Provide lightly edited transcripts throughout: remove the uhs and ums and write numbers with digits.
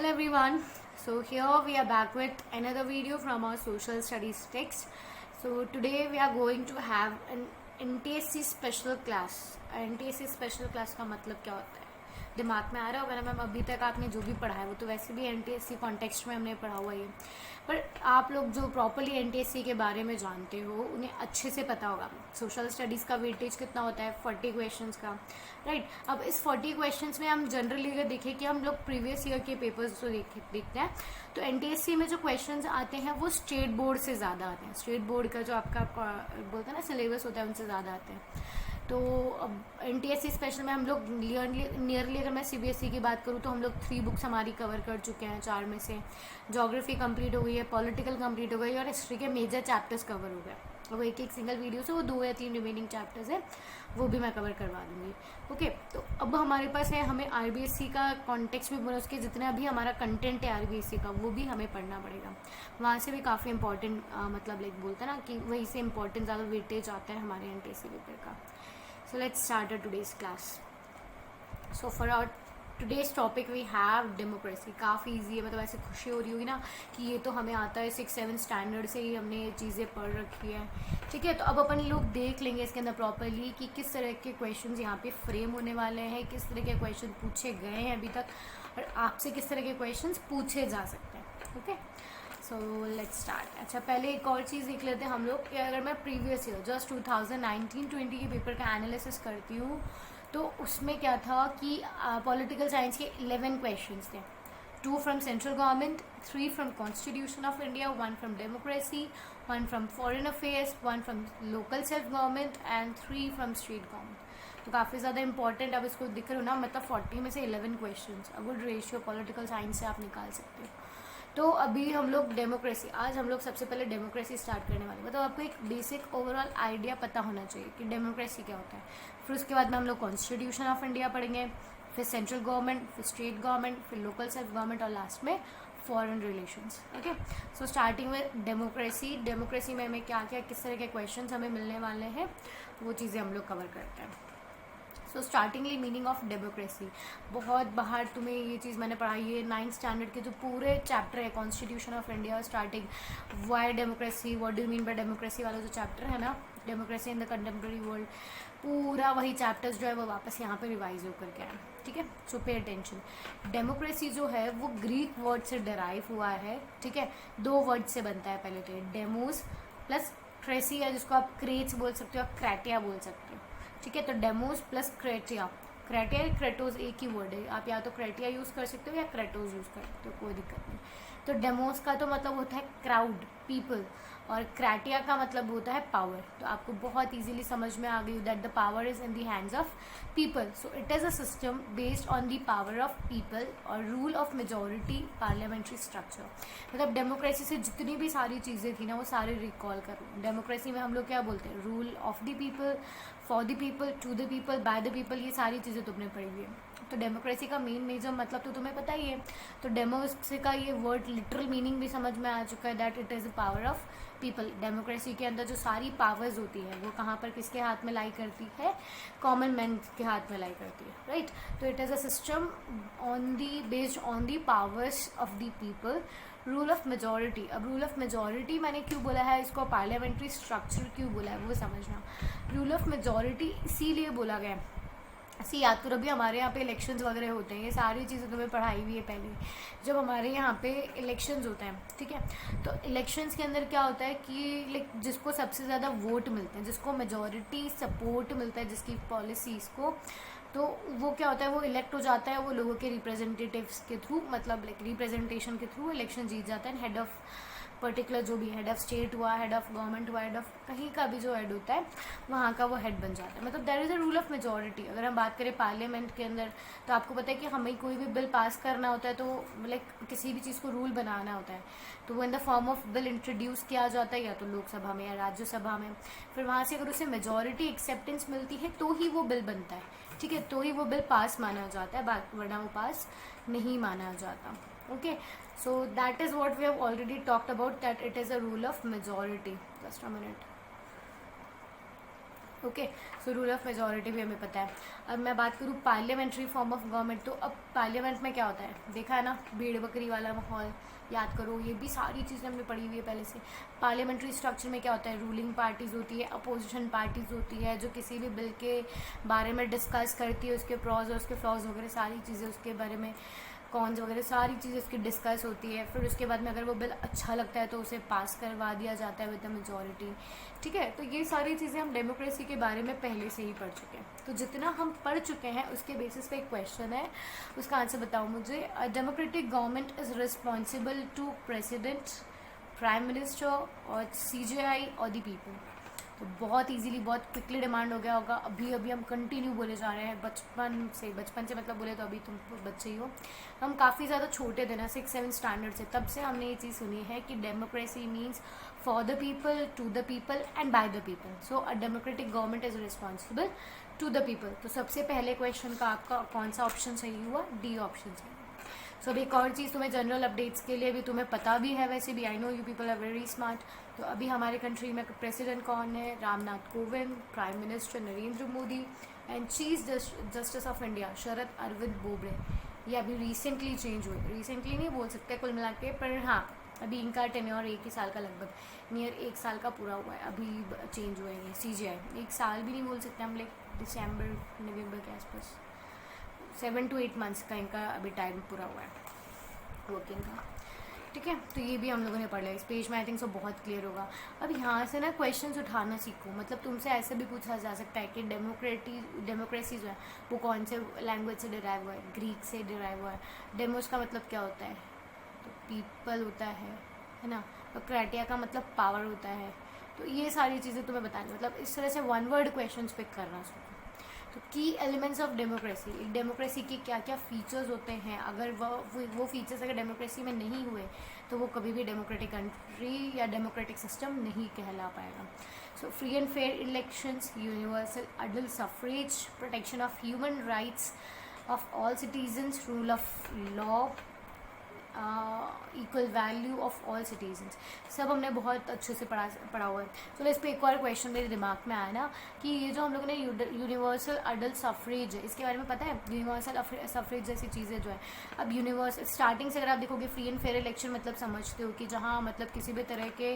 Hello everyone. So here we are back with another video from our social studies text. So today we are going to have an NTSC special class. NTSC special class का मतलब क्या होता है दिमाग में आ रहा होगा ना मैम। अभी तक आपने जो भी पढ़ा है वो तो वैसे भी NTSC कॉन्टेक्स्ट में हमने पढ़ा हुआ है, पर आप लोग जो प्रॉपरली NTSC के बारे में जानते हो उन्हें अच्छे से पता होगा सोशल स्टडीज़ का वेटेज कितना होता है 40 क्वेश्चंस का, राइट। अब इस 40 क्वेश्चंस में हम जनरली अगर देखें कि हम लोग प्रीवियस ईयर के पेपर्स जो देखते हैं तो NTSC में जो क्वेश्चंस आते हैं वो स्टेट बोर्ड से ज़्यादा आते हैं। स्टेट बोर्ड का जो आपका बोलते हैं ना सिलेबस होता है उनसे ज़्यादा आते हैं। तो अब NTSC स्पेशल में हम लोग नियरली अगर मैं CBSE की बात करूँ तो हम लोग 3 बुक्स हमारी कवर कर चुके हैं। 4 में से ज्योग्राफी कंप्लीट हो गई है, पॉलिटिकल कंप्लीट हो गई और हिस्ट्री के मेजर चैप्टर्स कवर हो गए। वो एक सिंगल वीडियो से वो 2 या 3 रिमेनिंग चैप्टर्स है वो भी मैं कवर करवा दूँगी। ओके, तो अब हमारे पास है हमें RBSC का कॉन्टेक्स्ट भी बोला, उसके जितना भी हमारा कंटेंट है RBSC का वो भी हमें पढ़ना पड़ेगा। वहाँ से भी काफ़ी इंपॉर्टेंट मतलब लाइक बोलते हैं ना कि वहीं से इंपॉर्टेंट ज़्यादा वेटेज आता है हमारे NTSC पेपर का। So let's start our today's class. So for our today's topic we have democracy. काफ़ी easy है, मतलब ऐसे खुशी हो रही होगी ना कि ये तो हमें आता है 6-7 स्टैंडर्ड से ही हमने ये चीज़ें पढ़ रखी है, ठीक है। तो अब अपन लोग देख लेंगे इसके अंदर प्रॉपरली कि किस तरह के क्वेश्चंस यहाँ पे फ्रेम होने वाले हैं, किस तरह के क्वेश्चन पूछे गए हैं अभी तक और आपसे किस तरह के क्वेश्चन पूछे जा सकते हैं। Okay, so let's start. अच्छा, पहले एक और चीज़ देख लेते हैं हम लोग कि अगर मैं प्रीवियस ईयर जस्ट 2019-20 के पेपर का एनालिसिस करती हूँ तो उसमें क्या था कि पॉलिटिकल साइंस के 11 क्वेश्चंस थे। 2 from central government, 3 from constitution of India, 1 from democracy, 1 from foreign affairs, 1 from local self government and 3 from state government. तो काफ़ी ज़्यादा इंपॉर्टेंट, अब इसको दिख रहे हो ना, मतलब 40 में से 11 question, a good ratio political science से आप निकाल सकते हो। तो अभी हम लोग डेमोक्रेसी, आज हम लोग सबसे पहले डेमोक्रेसी स्टार्ट करने वाले हैं। मतलब आपको एक बेसिक ओवरऑल आइडिया पता होना चाहिए कि डेमोक्रेसी क्या होता है। फिर उसके बाद में हम लोग कॉन्स्टिट्यूशन ऑफ इंडिया पढ़ेंगे, फिर सेंट्रल गवर्नमेंट, फिर स्टेट गवर्नमेंट, फिर लोकल सेल्फ गवर्नमेंट और लास्ट में foreign relations. Okay, so starting में डेमोक्रेसी। डेमोक्रेसी में हमें क्या क्या किस तरह के क्वेश्चन हमें मिलने वाले हैं वो चीज़ें हम लोग कवर करते हैं। सो स्टार्टिंगली मीनिंग ऑफ डेमोक्रेसी, बहुत बाहर तुम्हें ये चीज़ मैंने पढ़ाई है 9th स्टैंडर्ड के जो पूरे चैप्टर है constitution of India starting Y democracy, what do you mean by democracy वाला जो चैप्टर है ना, democracy in the contemporary world, पूरा वही चैप्टर्स जो है वो वापस यहाँ पे रिवाइज होकर के आए, ठीक है। सो पे अटेंशन। डेमोक्रेसी जो है वो ग्रीक वर्ड से डिराइव हुआ है, ठीक है। 2 वर्ड से बनता है, पहले तो डेमोस प्लस क्रेसी है जिसको आप क्रेच बोल सकते हो, आप क्रैटिया बोल सकते हो, ठीक है। तो डेमोस प्लस क्रेटिया, क्रेटिया क्रेटोज एक ही वर्ड है, आप या तो क्रेटिया यूज़ कर सकते हो या क्रेटोज यूज़ कर सकते हो, कोई दिक्कत नहीं। तो डेमोस का तो मतलब होता है क्राउड, पीपल, और क्रेटिया का मतलब होता है पावर। तो आपको बहुत इजीली समझ में आ गई that the power is in the hands of people. So it is a system based on the power of people और rule of majority parliamentary structure. मतलब डेमोक्रेसी से जितनी भी सारी चीज़ें थी ना वो सारे रिकॉल करो। डेमोक्रेसी में हम लोग क्या बोलते हैं, rule of the people, for the people, to the people, by the people, ये सारी चीज़ें तुमने पढ़ी हुई है। तो डेमोक्रेसी का मेन मेजर मतलब तो तुम्हें पता ही है। तो डेमोक्रेसी का ये वर्ड लिटरल मीनिंग भी समझ में आ चुका है that it is the power of people. Democracy के अंदर जो सारी पावर्स होती है वो कहाँ पर किसके हाथ में लाई करती है, कॉमन मैन के हाथ में लाई करती है, राइट। तो it is a system on the based on the powers of the people, rule of majority. अब रूल ऑफ मेजॉरिटी मैंने क्यों बोला है इसको, पार्लियामेंट्री स्ट्रक्चर क्यों बोला है वो समझना। रूल ऑफ मेजॉरिटी इसीलिए बोला गया है, ऐसी याद करो अभी हमारे यहाँ पे इलेक्शंस वगैरह होते हैं, ये सारी चीज़ें तुम्हें पढ़ाई हुई है पहले। जब हमारे यहाँ पे इलेक्शंस होते हैं, ठीक है, तो इलेक्शंस के अंदर क्या होता है कि लाइक जिसको सबसे ज़्यादा वोट मिलते हैं, जिसको मेजॉरिटी सपोर्ट मिलता है जिसकी पॉलिसीज़ को, तो वो क्या होता है, वो इलेक्ट हो जाता है, वो लोगों के रिप्रेजेंटेटिव्स के थ्रू, मतलब लाइक रिप्रेजेंटेशन के थ्रू इलेक्शन जीत जाता है। हेड ऑफ पर्टिकुलर जो भी हेड ऑफ स्टेट हुआ, हेड ऑफ गवर्नमेंट हुआ, हेड ऑफ कहीं का भी जो हेड होता है वहाँ का वो हेड बन जाता है। मतलब that is a rule of majority. अगर हम बात करें पार्लियामेंट के अंदर तो आपको पता है कि हमें कोई भी बिल पास करना होता है तो लाइक किसी भी चीज़ को रूल बनाना होता है तो वो in the form of bill introduce किया जाता है या तो लोकसभा में या राज्यसभा में। फिर वहाँ से अगर उसे मेजॉरिटी एक्सेप्टेंस मिलती है तो ही वो बिल बनता है, ठीक है, तो ही वो बिल पास माना जाता है, वरना वो पास नहीं माना जाता। Okay, so that is what we have already talked about, that it is a rule of majority. Just a minute. Okay. So rule of majority भी हमें पता है। अब मैं बात करूँ पार्लियामेंट्री फॉर्म ऑफ गवर्नमेंट, तो अब पार्लियामेंट में क्या होता है, देखा है ना, भेड़ बकरी वाला माहौल, याद करो, ये भी सारी चीज़ें हमने पढ़ी हुई है पहले से। पार्लियामेंट्री स्ट्रक्चर में क्या होता है, रूलिंग पार्टीज़ होती है, अपोजिशन पार्टीज़ होती है, जो किसी भी बिल के बारे में डिस्कस करती है, उसके प्रॉज और उसके फ्लॉज वगैरह सारी चीज़ें, उसके बारे में कॉन्स वगैरह सारी चीज़ें उसकी डिस्कस होती है। फिर उसके बाद में अगर वो बिल अच्छा लगता है तो उसे पास करवा दिया जाता है विद द मेजॉरिटी। ठीक है, तो ये सारी चीज़ें हम डेमोक्रेसी के बारे में पहले से ही पढ़ चुके हैं। तो जितना हम पढ़ चुके हैं उसके बेसिस पे एक क्वेश्चन है, उसका आंसर बताओ मुझे। Democratic government is responsible to president, prime minister और CJI और द पीपल। तो बहुत इजीली, बहुत क्विकली डिमांड हो गया होगा। अभी अभी हम कंटिन्यू बोले जा रहे हैं बचपन से मतलब बोले तो अभी तुम बच्चे ही हो, हम काफ़ी ज़्यादा छोटे थे ना, 6-7 स्टैंडर्ड से, तब से हमने ये चीज़ सुनी है कि democracy means for the people, to the people and by the people. So a democratic government is responsible to the people. तो सबसे पहले क्वेश्चन का आपका कौन सा ऑप्शन सही हुआ, डी ऑप्शन सही। सो अब एक और चीज़ तुम्हें जनरल अपडेट्स के लिए भी तुम्हें पता भी है वैसे भी, I know you people are very smart. तो अभी हमारे कंट्री में प्रेसिडेंट कौन है, Ramnath Kovind, prime minister Narendra Modi and chief justice of India Sharad Arvind Bobde. ये अभी रिसेंटली चेंज हुए, रिसेंटली नहीं बोल सकते कुल मिला के, पर हाँ अभी इनका टेन्योर 1 ही साल का, लगभग नियर 1 साल का पूरा हुआ है, अभी चेंज हुए हैं। CJI 1 साल भी नहीं बोल सकते हम, लाइक दिसंबर नवंबर के आसपास, 7 to 8 मंथ्स का इनका अभी टाइम पूरा हुआ है वर्किंग का। ठीक है, तो ये भी हम लोगों ने पढ़ लिया। इस पेज में आई थिंक सो बहुत क्लियर होगा। अब यहाँ से ना क्वेश्चंस उठाना सीखो, मतलब तुमसे ऐसे भी पूछा जा सकता है कि डेमोक्रेसी जो है वो कौन से लैंग्वेज से डिराइव हुआ है, ग्रीक से डिराइव हुआ है। डेमोस का मतलब क्या होता है, तो पीपल होता है ना, और क्राइटेरिया का मतलब पावर होता है। तो ये सारी चीज़ें तुम्हें बतानी, मतलब इस तरह से 1 वर्ड क्वेश्चन पिक करना सीखो। तो की एलिमेंट्स ऑफ डेमोक्रेसी, एक डेमोक्रेसी के क्या क्या फीचर्स होते हैं, अगर वो फीचर्स अगर डेमोक्रेसी में नहीं हुए तो वो कभी भी डेमोक्रेटिक कंट्री या डेमोक्रेटिक सिस्टम नहीं कहला पाएगा। So free and fair elections, universal adult suffrage, protection of human rights of all citizens, rule of law, equal value of all citizens, सब हमने बहुत अच्छे से पढ़ा हुआ है। तो इस पर एक और क्वेश्चन मेरे दिमाग में आया ना कि ये जो हम लोगों ने यूनिवर्सल अडल्ट सफरेज है, इसके बारे में पता है, यूनिवर्सल सफरेज जैसी चीज़ें जो है। अब यूनिवर्सल स्टार्टिंग से अगर आप देखोगे, फ्री एंड फेयर इलेक्शन मतलब समझते हो कि जहाँ मतलब किसी भी तरह के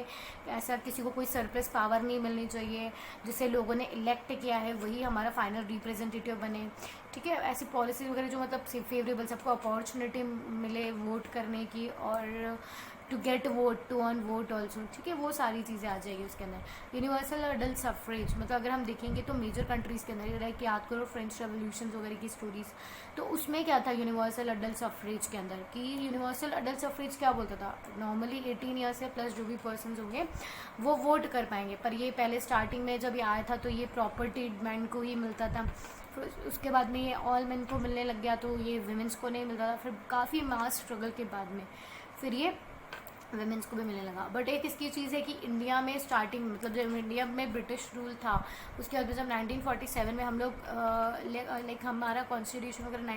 ऐसा किसी को कोई सरप्लस पावर नहीं मिलनी चाहिए, जिसे लोगों ने इलेक्ट किया है वही हमारा फाइनल रिप्रेजेंटेटिव बने। ठीक है, ऐसी पॉलिसी वगैरह जो मतलब फेवरेबल, सबको अपॉर्चुनिटी मिले वोट करने की और to get vote, to earn vote also. ठीक है, वो सारी चीज़ें आ जाएगी उसके अंदर। यूनिवर्सल अडल्ट सफरेज मतलब अगर हम देखेंगे तो मेजर कंट्रीज़ के अंदर, लाइक याद करो फ्रेंच रेवोल्यूशन वगैरह की स्टोरीज, तो उसमें क्या था यूनिवर्सल अडल्ट सफरेज के अंदर, कि यूनिवर्सल अडल्ट सफरेज क्या बोलता था, नॉर्मली 18 ईयर्स से प्लस जो भी पर्सन होंगे वो वोट कर पाएंगे। पर ये पहले स्टार्टिंग में जब ये आया था तो ये प्रॉपर्टी मैन को ही मिलता था, फिर उसके बाद में ये ऑल मैन को मिलने लग गया, तो ये विमेंस को नहीं मिलता था। फिर काफ़ी मास स्ट्रगल के बाद में फिर ये वुमेंस को भी मिलने लगा। बट एक इसकी चीज़ है कि इंडिया में स्टार्टिंग मतलब जब इंडिया में ब्रिटिश रूल था उसके बाद जब 1947 में हम लोग लाइक हमारा कॉन्स्टिट्यूशन वगैरह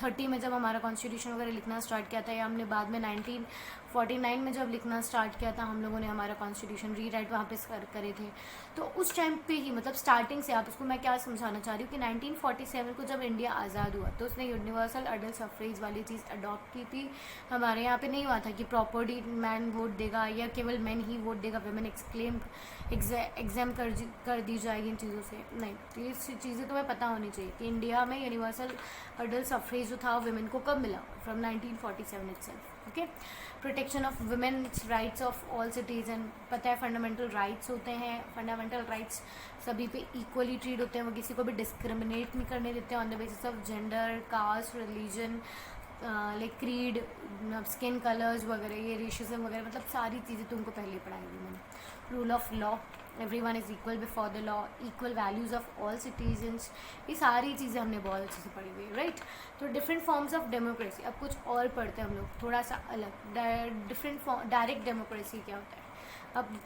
1930 में जब हमारा कॉन्स्टिट्यूशन वगैरह लिखना स्टार्ट किया था, या हमने बाद में 1949 में जब लिखना स्टार्ट किया था हम लोगों ने हमारा कॉन्स्टिट्यूशन रीराइट वहाँ पे करे थे। तो उस टाइम पे ही मतलब स्टार्टिंग से, आप उसको मैं क्या समझाना चाह रही हूँ कि 1947 को जब इंडिया आज़ाद हुआ तो उसने यूनिवर्सल अडल्ट सफरेज वाली चीज़ अडॉप्ट की थी। हमारे यहाँ पे नहीं हुआ था कि प्रॉपर्टी मैन वोट देगा या केवल मैन ही वोट देगा, वेमेन एग्जाम कर दी जाएगी इन चीज़ों से, नहीं। तो ये चीज़ें तुम्हें पता होनी चाहिए कि इंडिया में यूनिवर्सल अडल्ट सफरेज जो था वुमेन को कब मिला, from 1947 itself. Okay, protection of women's rights of all citizen, पता है फंडामेंटल राइट्स होते हैं, फंडामेंटल राइट्स सभी पे इक्वली ट्रीट होते हैं, वो किसी को भी डिस्क्रिमिनेट नहीं करने देते on the basis of gender, caste, religion, like creed, skin colours वगैरह, ये रेशिज्म वगैरह, मतलब सारी चीज़ें तुमको पहले पढ़ाई हुई मैंने। Rule of law, everyone is equal before the law, equal values of all citizens, ये सारी चीज़ें हमने बहुत अच्छे से पढ़ी हुई है, राइट। तो डिफरेंट फॉर्म्स ऑफ डेमोक्रेसी, अब कुछ और पढ़ते हैं हम लोग थोड़ा सा अलग। डिफरेंट फॉर्म, डायरेक्ट डेमोक्रेसी क्या होता है। अब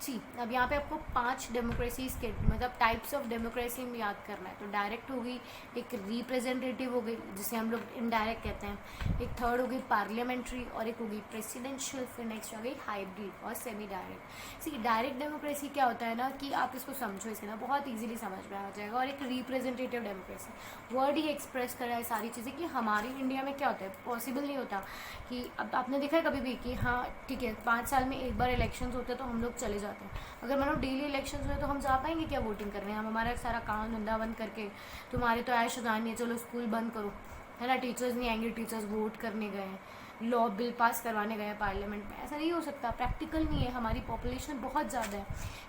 सी अब यहाँ पे आपको 5 डेमोक्रेसीज के मतलब टाइप्स ऑफ डेमोक्रेसी में याद करना है। तो डायरेक्ट हो गई, एक रिप्रेजेंटेटिव हो गई जिसे हम लोग इनडायरेक्ट कहते हैं, एक थर्ड हो गई पार्लियामेंट्री, और एक हो गई प्रेसिडेंशियल, फिर नेक्स्ट आ गई हाइब्रिड और सेमी डायरेक्ट। सी डायरेक्ट डेमोक्रेसी क्या होता है ना कि आप इसको समझो, इसे ना बहुत ईजिली समझ में आ जाएगा। और एक रिप्रेजेंटेटिव डेमोक्रेसी वर्ड ही एक्सप्रेस कर रहा है सारी चीज़ें कि हमारी इंडिया में क्या होता है, पॉसिबल नहीं होता कि अब आपने देखा है कभी भी कि हाँ ठीक है 5 साल में एक बार इलेक्शंस होते हैं तो हम लोग चले जाते हैं। अगर मतलब डेली इलेक्शंस हुए तो हम जा पाएंगे क्या वोटिंग करने? हम हमारा सारा काम धंधा बंद करके, तुम्हारे तो ऐश नहीं है, चलो स्कूल बंद करो, है ना, टीचर्स नहीं आएंगे, टीचर्स वोट करने गए हैं, लॉ बिल पास करवाने गए हैं पार्लियामेंट में, ऐसा नहीं हो सकता, प्रैक्टिकल नहीं है, हमारी पॉपुलेशन बहुत ज़्यादा है,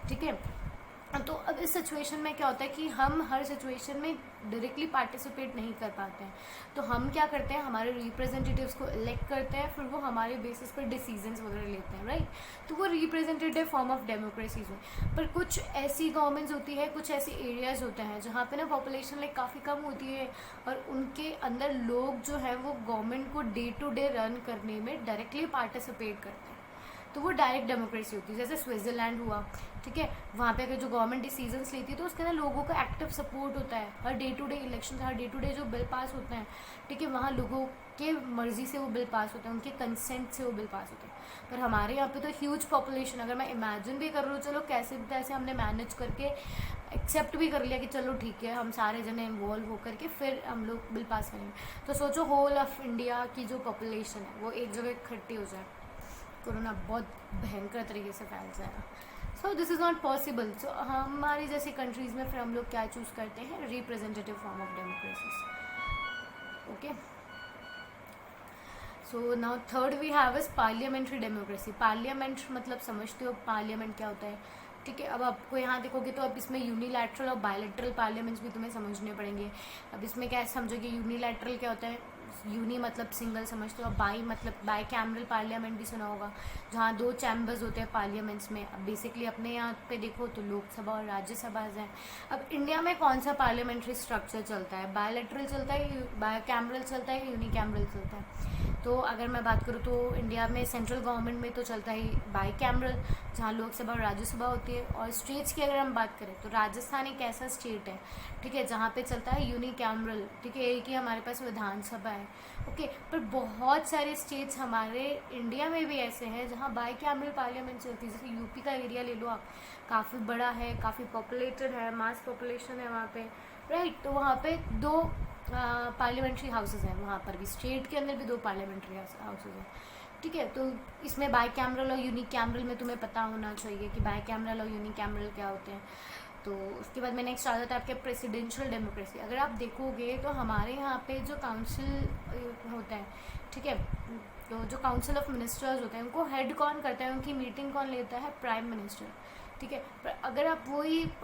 ठीक है। तो अब इस सिचुएशन में क्या होता है कि हम हर सिचुएशन में डायरेक्टली पार्टिसिपेट नहीं कर पाते हैं। तो हम क्या करते हैं, हमारे रिप्रेजेंटेटिव्स को इलेक्ट करते हैं, फिर वो हमारे बेसिस पर डिसीजंस वगैरह लेते हैं, राइट। तो वो रिप्रेजेंटेटिव फॉर्म ऑफ डेमोक्रेसी में। पर कुछ ऐसी गवर्नमेंट्स होती है, कुछ ऐसे एरियाज होते हैं जहाँ पे ना पॉपुलेशन लाइक काफ़ी कम होती है और उनके अंदर लोग जो है वो गवर्नमेंट को डे टू डे रन करने में डायरेक्टली पार्टिसिपेट करते हैं। तो वो डायरेक्ट डेमोक्रेसी होती है। जैसे स्विट्ज़रलैंड हुआ, ठीक है, वहाँ पे अगर जो गवर्नमेंट डिसीजंस लेती है तो उसके अंदर लोगों का एक्टिव सपोर्ट होता है। हर डे टू डे इलेक्शन, हर डे टू डे जो बिल पास होते हैं, ठीक है, वहाँ लोगों के मर्जी से वो बिल पास होते हैं, उनके कंसेंट से वो बिल पास होते हैं। पर हमारे यहाँ पे तो ह्यूज पॉपुलेशन, अगर मैं इमेजिन भी कर रहा हूँ, चलो कैसे भी तैसे हमने मैनेज करके एक्सेप्ट भी कर लिया कि चलो ठीक है हम सारे जने इन्वॉल्व होकर के फिर हम लोग बिल पास करेंगे। तो सोचो होल ऑफ इंडिया की जो पॉपुलेशन है वो एक जगह इकट्ठी हो जाए, कोरोना बहुत भयंकर तरीके से फैल जाएगा। So this is not possible. So हमारी जैसी कंट्रीज़ में फिर हम लोग क्या चूज़ करते हैं, representative form of democracy. Okay, so now third we have is parliamentary democracy. Parliament मतलब समझते हो पार्लियामेंट क्या होता है, ठीक है। अब आपको यहाँ देखोगे तो अब इसमें यूनिलैटरल और बायलैटरल पार्लियामेंट्स भी तुम्हें समझने पड़ेंगे। अब इसमें क्या समझोगे, यूनिलैटरल क्या होता है, यूनी मतलब सिंगल समझते हो, और बाई मतलब बाई कैमरल पार्लियामेंट भी सुना होगा, जहाँ 2 चैम्बर्स होते हैं पार्लियामेंट्स में। अब बेसिकली अपने यहाँ पे देखो तो लोकसभा और राज्यसभा हैं। अब इंडिया में कौन सा पार्लियामेंट्री स्ट्रक्चर चलता है, बायलैटरल चलता है, बाई कैमरल चलता है, यूनी कैमरल चलता है? तो अगर मैं बात करूँ तो इंडिया में सेंट्रल गवर्नमेंट में तो चलता है बाई कैमरल, जहाँ लोकसभा और राज्यसभा होती है। और स्टेट्स की अगर हम बात करें तो राजस्थान एक ऐसा स्टेट है, ठीक है, जहाँ पे चलता है यूनी कैमरल, ठीक है, एक ही हमारे पास विधानसभा है, ओके। पर बहुत सारे स्टेट्स हमारे इंडिया में भी ऐसे हैं जहाँ बाई कैमरल पार्लियामेंट चलती है। जैसे यूपी का एरिया ले लो आप, काफ़ी बड़ा है, काफ़ी पॉपुलेटेड है, मास पॉपुलेशन है वहाँ पे, राइट। तो वहाँ पे 2 पार्लियामेंट्री हाउसेज हैं, वहाँ पर भी स्टेट के अंदर भी 2 पार्लियामेंट्री हाउसेज हैं, ठीक है। तो इसमें बाई कैमरल और यूनिक कैमरल में तुम्हें पता होना चाहिए कि बाई कैमरल और यूनिक कैमरल क्या होते हैं। तो उसके बाद में नेक्स्ट आ जाता है आपके प्रेसिडेंशियल डेमोक्रेसी। अगर आप देखोगे तो हमारे यहाँ पे जो काउंसिल होता है, ठीक है, तो जो काउंसिल ऑफ मिनिस्टर्स होते हैं उनको हेड कौन करता है, उनकी मीटिंग कौन लेता है, प्राइम मिनिस्टर, ठीक है। पर अगर आप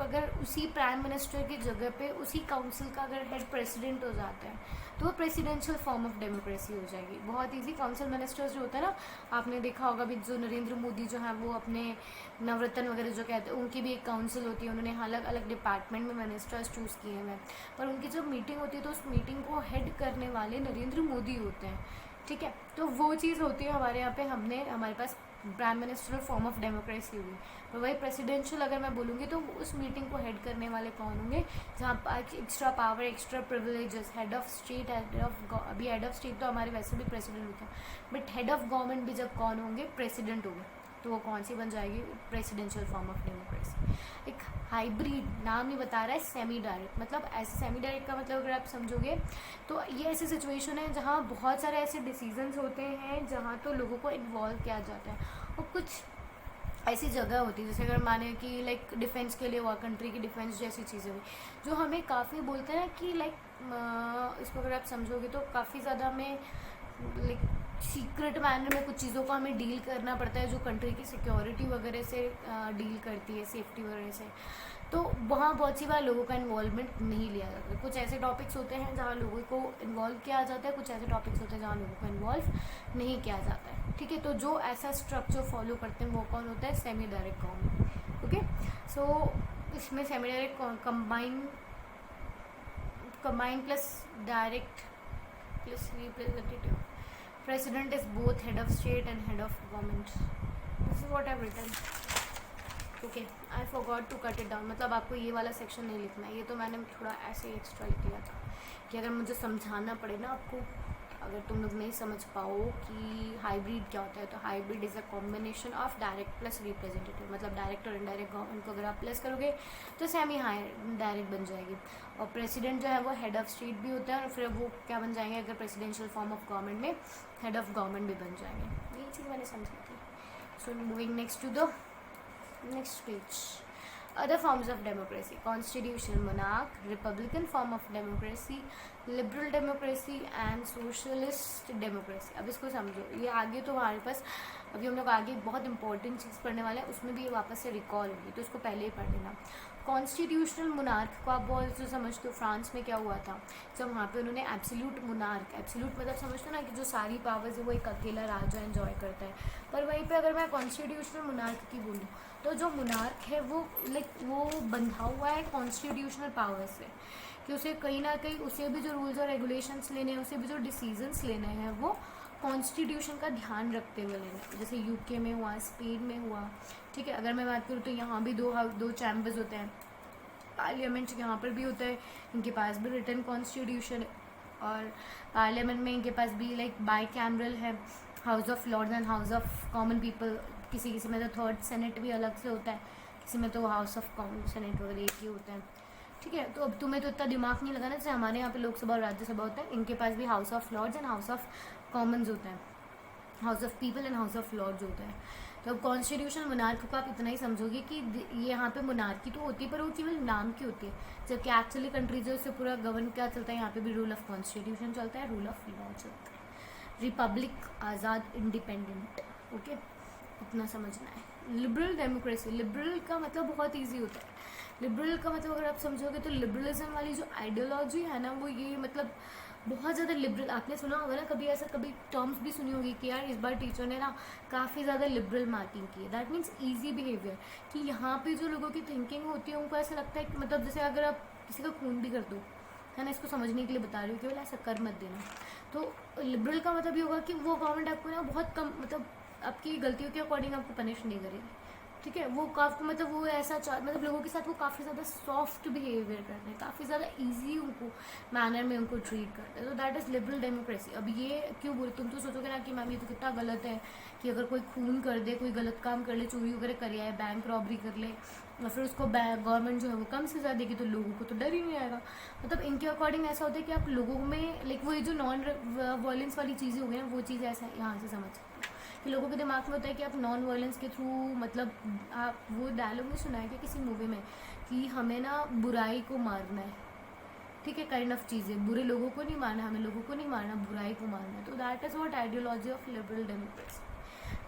अगर उसी प्राइम मिनिस्टर की जगह पे उसी काउंसिल का अगर हेड प्रेसिडेंट हो जाता है तो वो प्रेसिडेंशियल फॉर्म ऑफ डेमोक्रेसी हो जाएगी। बहुत इजी। काउंसिल मिनिस्टर्स जो होता है ना, आपने देखा होगा भी, जो नरेंद्र मोदी जो है वो अपने नवरत्न वगैरह जो कहते हैं उनकी भी एक काउंसिल होती है, उन्होंने अलग अलग डिपार्टमेंट में मिनिस्टर्स चूज़ किए हैं, पर उनकी जब मीटिंग होती है तो उस मीटिंग को हेड करने वाले नरेंद्र मोदी होते हैं, ठीक है। तो वो चीज़ होती है हमारे यहाँ पे, हमारे पास prime minister form of democracy हुई। तो वही प्रेसिडेंशियल अगर मैं बोलूँगी तो उस मीटिंग को हेड करने वाले कौन होंगे, जहाँ extra power, extra privileges, head of state, अभी हेड ऑफ स्टेट तो हमारे वैसे भी प्रेसिडेंट होते हैं, बट हेड ऑफ गवर्नमेंट भी जब कौन होंगे, प्रेसिडेंट होंगे, तो वो कौन सी बन जाएगी, प्रेसिडेंशियल फॉर्म ऑफ डेमोक्रेसी। एक हाइब्रिड, नाम ही बता रहा है, सेमी डायरेक्ट। मतलब ऐसे सेमी डायरेक्ट का मतलब अगर आप समझोगे तो ये ऐसी सिचुएशन है जहाँ बहुत सारे ऐसे डिसीजंस होते हैं जहाँ तो लोगों को इन्वॉल्व किया जाता है, और कुछ ऐसी जगह होती है जैसे अगर माने कि लाइक डिफेंस के लिए हुआ, कंट्री की डिफेंस जैसी चीज़ें हुई, जो हमें काफ़ी बोलते हैं कि लाइक इसको अगर आप समझोगे तो काफ़ी ज़्यादा हमें लाइक सीक्रेट मैनर में कुछ चीज़ों को हमें डील करना पड़ता है, जो कंट्री की सिक्योरिटी वगैरह से डील करती है, सेफ्टी वगैरह से। तो वहाँ बहुत सी बार लोगों का इन्वॉल्वमेंट नहीं लिया जाता। कुछ ऐसे टॉपिक्स होते हैं जहाँ लोगों को इन्वॉल्व किया जाता है, कुछ ऐसे टॉपिक्स होते हैं जहाँ लोगों को इन्वॉल्व नहीं किया जाता है, ठीक है। तो जो ऐसा स्ट्रक्चर फॉलो करते हैं वो कौन होता है, सेमी डायरेक्ट गवर्नमेंट, ओके। सो इसमें semi direct combine plus direct plus representative. President is both head of state and head of government. This is what I've written. Okay, I forgot to cut it down, मतलब आपको ये वाला section नहीं लिखना है, ये तो मैंने थोड़ा ऐसे एक्स्ट्रा लिख लिया था कि अगर मुझे समझाना पड़े ना आपको, अगर तुम लोग नहीं समझ पाओ कि हाइब्रिड क्या होता है, तो hybrid is a combination of direct plus representative, मतलब डायरेक्ट और इनडायरेक्ट गवर्नमेंट को अगर आप प्लस करोगे तो सेमी हाई डायरेक्ट बन जाएगी। और प्रेसिडेंट जो है वो हेड ऑफ स्टेट भी होता है, और फिर वो क्या बन जाएंगे अगर प्रेसिडेंशियल फॉर्म ऑफ गवर्नमेंट में, हेड ऑफ गवर्नमेंट भी बन जाएंगे। ये चीज़ मैंने समझी थी। So moving next to the next page. Other forms of democracy: constitutional monarch, republican form of democracy, liberal democracy and socialist democracy. अब इसको समझो, ये आगे तो हमारे पास अभी हम लोग आगे बहुत इंपॉर्टेंट चीज़ पढ़ने वाले हैं, उसमें भी ये वापस से रिकॉल होगी, तो इसको पहले ही पढ़ लेना। कॉन्स्टिट्यूशनल मोनार्क को आप बहुत जो समझते हो, फ्रांस में क्या हुआ था जब वहाँ पे उन्होंने एब्सोल्यूट मोनार्क, एब्सोल्यूट मतलब समझते हो ना कि जो सारी पावर्स है वो एक अकेला राजा एंजॉय करता है, पर वहीं पे अगर मैं कॉन्स्टिट्यूशनल मोनार्क की बोलूँ तो जो मोनार्क है वो वो बंधा हुआ है कॉन्स्टिट्यूशनल पावर से, कि उसे कहीं ना कहीं उसे भी जो रूल्स और रेगुलेशंस लेने हैं, उसे भी जो डिसीजंस लेने हैं वो कॉन्स्टिट्यूशन का ध्यान रखते हुए लेना है। जैसे यूके में हुआ, स्पेन में हुआ, ठीक है। अगर मैं बात करूँ तो यहाँ भी दो चैम्बर्स होते हैं, पार्लियामेंट यहाँ पर भी होता है, इनके पास भी रिटन कॉन्स्टिट्यूशन है, और पार्लियामेंट में इनके पास भी लाइक बाई कैमरल है, House of Lords and House of common people, किसी में तो थर्ड सेनेट भी अलग से होता है, किसी में तो हाउस ऑफ कॉमन सेनेट वगैरह एक ही होता है, ठीक है। तो अब तुम्हें तो इतना दिमाग नहीं लगाना, जैसे हमारे यहाँ पे लोकसभा और राज्यसभा होता है, इनके पास भी House of Lords and House of Commons होता है, House of People and House of Lords होता है। तो अब कॉन्स्टिट्यूशनल मोनार्क को आप इतना ही समझोगे कि ये यहाँ पे मोनार्की तो होती है पर वो केवल नाम की होती है, जबकि एक्चुअली कंट्री जो उससे पूरा गवर्न क्या चलता है, यहाँ पे भी रूल ऑफ कॉन्स्टिट्यूशन चलता है, रूल ऑफ लॉ चलता है। रिपब्लिक, आज़ाद, इंडिपेंडेंट, ओके, इतना समझना है। लिबरल डेमोक्रेसी, लिबरल का मतलब बहुत ईजी होता है। लिबरल का मतलब अगर आप समझोगे तो लिबरलिज्म वाली जो आइडियोलॉजी है ना, वो ये मतलब बहुत ज़्यादा लिबरल, आपने सुना होगा ना कभी ऐसा, कभी टर्म्स भी सुनी होगी कि यार इस बार टीचर ने ना काफ़ी ज़्यादा लिबरल मार्किंग की है। दैट मीन्स ईजी बिहेवियर, कि यहाँ पे जो लोगों की थिंकिंग होती है उनको ऐसा लगता है कि मतलब जैसे अगर आप किसी का खून भी कर दो, है ना, इसको समझने के लिए बता रही हूँ, केवल ऐसा कर मत देना। तो लिबरल का मतलब ये होगा कि वो गवर्नमेंट आपको ना बहुत कम, मतलब आपकी गलतियों के अकॉर्डिंग आपको पनिश नहीं करेगी, ठीक है। वो काफ़ी मतलब वो ऐसा मतलब लोगों के साथ वो काफ़ी ज़्यादा सॉफ्ट बिहेवियर करते हैं, काफ़ी ज़्यादा इजी उनको मैनर में उनको ट्रीट करते हैं, तो दैट इज़ लिबरल डेमोक्रेसी। अब ये क्यों बोल, तुम तो सोचोगे ना कि मैम ये तो कितना गलत है कि अगर कोई खून कर दे, कोई गलत काम कर ले, चोरी वगैरह कर आए, बैंक रॉबरी कर ले, और फिर उसको गवर्नमेंट जो है वो कम सजा देगी, तो लोगों को तो डर ही नहीं आएगा। मतलब इनके अकॉर्डिंग ऐसा होता है कि आप लोगों में लाइक वो जो नॉन वायलेंस वाली चीज़ें हो गई ना, वो चीज़ ऐसा यहाँ से समझ सकते हो कि लोगों के दिमाग में होता है कि आप नॉन वायलेंस के थ्रू, मतलब आप वो डायलॉग में सुना है कि किसी मूवी में कि हमें ना बुराई को मारना है, ठीक है, काइंड ऑफ चीज़ें, बुरे लोगों को नहीं मारना, हमें लोगों को नहीं मारना, बुराई को मारना है। तो that is what ideology of liberal democracy.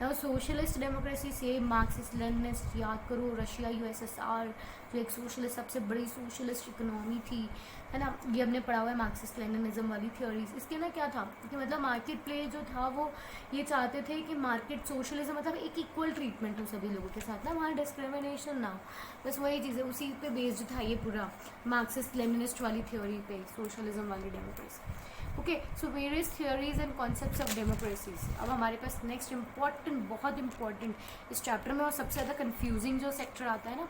Now socialist democracy से मार्क्सिस्ट लेनिनिस्ट, याद करो रशिया, यूएसएसआर जो एक सोशलिस्ट, सबसे बड़ी सोशलिस्ट इकोनॉमी थी, है ना, ये हमने पढ़ा हुआ है मार्क्सिस्ट लेनिनिज्म वाली थ्योरीज। इसके ना क्या था कि मतलब मार्केट प्लेस जो था वो ये चाहते थे कि मार्केट सोशलिज्म मतलब एक इक्वल ट्रीटमेंट हो सभी लोगों के साथ ना, वहाँ डिस्क्रिमिनेशन ना, बस वही चीज़ें, उसी पे बेस्ड था ये पूरा मार्क्सिस्ट लेनिनिस्ट वाली थ्योरी पे सोशलिज्म वाली democracy. Okay, so various theories and concepts of democracies. अब हमारे पास नेक्स्ट इंपॉर्टेंट, बहुत इंपॉर्टेंट इस चैप्टर में और सबसे ज़्यादा कंफ्यूजिंग जो सेक्टर आता है ना,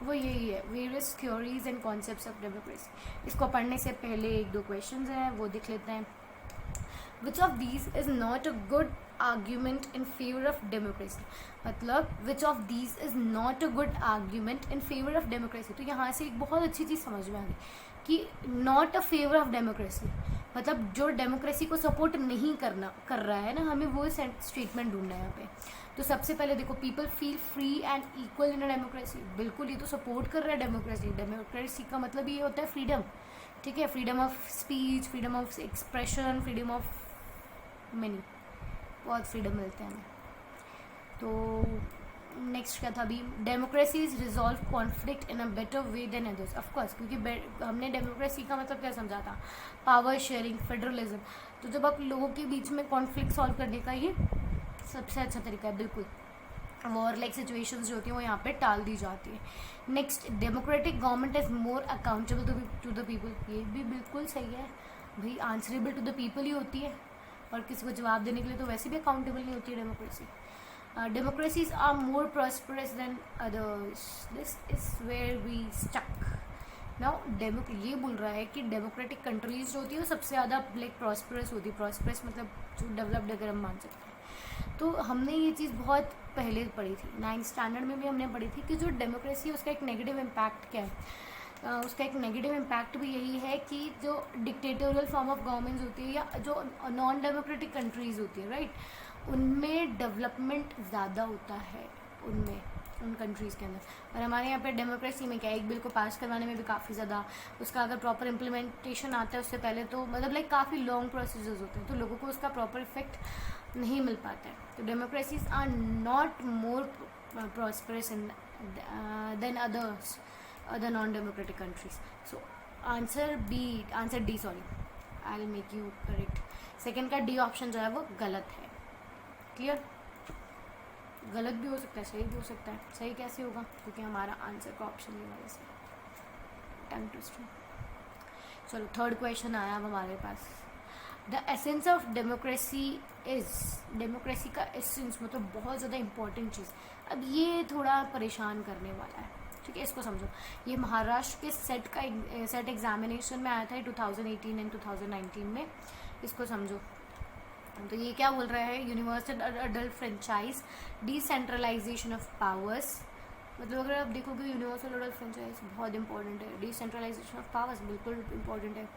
वो यही है, various theories and concepts of democracy. इसको पढ़ने से पहले एक दो क्वेश्चंस हैं, वो देख लेते हैं। Which of these is not a good argument in favour of democracy, मतलब which of these is not a good argument in favour of democracy. तो यहाँ से एक बहुत अच्छी चीज़ समझ में आ गई कि not a favour of democracy मतलब जो डेमोक्रेसी को सपोर्ट नहीं कर रहा है ना, हमें वो स्टेटमेंट ढूंढना है यहाँ पे। तो सबसे पहले देखो, people feel free and equal in a democracy, बिल्कुल ये तो सपोर्ट कर रहा है डेमोक्रेसी। डेमोक्रेसी का मतलब ये होता है फ्रीडम, ठीक है, freedom of speech, freedom of expression, freedom of money, बहुत फ्रीडम मिलते हैं हमें। तो नेक्स्ट क्या था अभी, democracy is resolve conflict in a better way than others. Of course, क्योंकि हमने डेमोक्रेसी का मतलब क्या समझा था, पावर शेयरिंग, फेडरलिज्म। तो जब आप लोगों के बीच में कॉन्फ्लिक्ट सॉल्व करने का ये सबसे अच्छा तरीका है, बिल्कुल वॉर लाइक सिचुएशंस जो होती हैं वो यहाँ पे टाल दी जाती है। Next, democratic government is more accountable to the people. ये भी बिल्कुल सही है भाई, आंसरेबल टू द पीपल ही होती है, और किसी को जवाब देने के लिए तो वैसे भी अकाउंटेबल नहीं होती है democracy. democracies are more prosperous than others. This is where we stuck. Now ये बोल रहा है कि डेमोक्रेटिक कंट्रीज जो होती है वो सबसे ज़्यादा लाइक प्रॉस्परस होती है. प्रॉस्परस मतलब जो डेवलप्ड अगर हम मान सकते हैं. तो हमने ये चीज़ बहुत पहले पढ़ी थी, 9th स्टैंडर्ड में भी हमने पढ़ी थी कि जो डेमोक्रेसी है उसका एक नेगेटिव इम्पैक्ट क्या है. उसका एक नेगेटिव इम्पैक्ट भी यही है कि जो डिक्टेटोरियल फॉर्म ऑफ गवर्नमेंट्स होती है या जो नॉन डेमोक्रेटिक कंट्रीज़ होती है राइट, उनमें डेवलपमेंट ज़्यादा होता है उन कंट्रीज़ के अंदर. और हमारे यहाँ पे डेमोक्रेसी में क्या है, एक बिल को पास करवाने में भी काफ़ी ज़्यादा उसका अगर प्रॉपर इम्प्लीमेंटेशन आता है उससे पहले तो मतलब लाइक काफ़ी लॉन्ग प्रोसीजर्स होते हैं, तो लोगों को उसका प्रॉपर इफेक्ट नहीं मिल पाता है. तो democracies are not more prosperous in then other non democratic countries. So answer D, sorry, I will make you correct. Second का डी ऑप्शन जो है वो गलत है. क्लियर? गलत भी हो सकता है, सही भी हो सकता है. सही कैसे होगा? क्योंकि हमारा आंसर का ऑप्शन ये वाला से टंग ट्विस्टर. चलो थर्ड क्वेश्चन आया अब हमारे पास. The essence of democracy is, democracy का एसेंस मतलब बहुत ज़्यादा इंपॉर्टेंट चीज़. अब ये थोड़ा परेशान करने वाला है, ठीक है, इसको समझो. ये महाराष्ट्र के सेट एग्जामिनेशन में आया था 2018 एंड 2019 में. इसको समझो. तो ये क्या बोल रहा है, universal adult franchise, decentralization of powers. मतलब अगर आप देखोगे यूनिवर्सल अडल्ट फ्रेंचाइज बहुत इंपॉर्टेंट है. डिसेंट्रलाइजेशन ऑफ पावर्स बिल्कुल इंपॉर्टेंट है.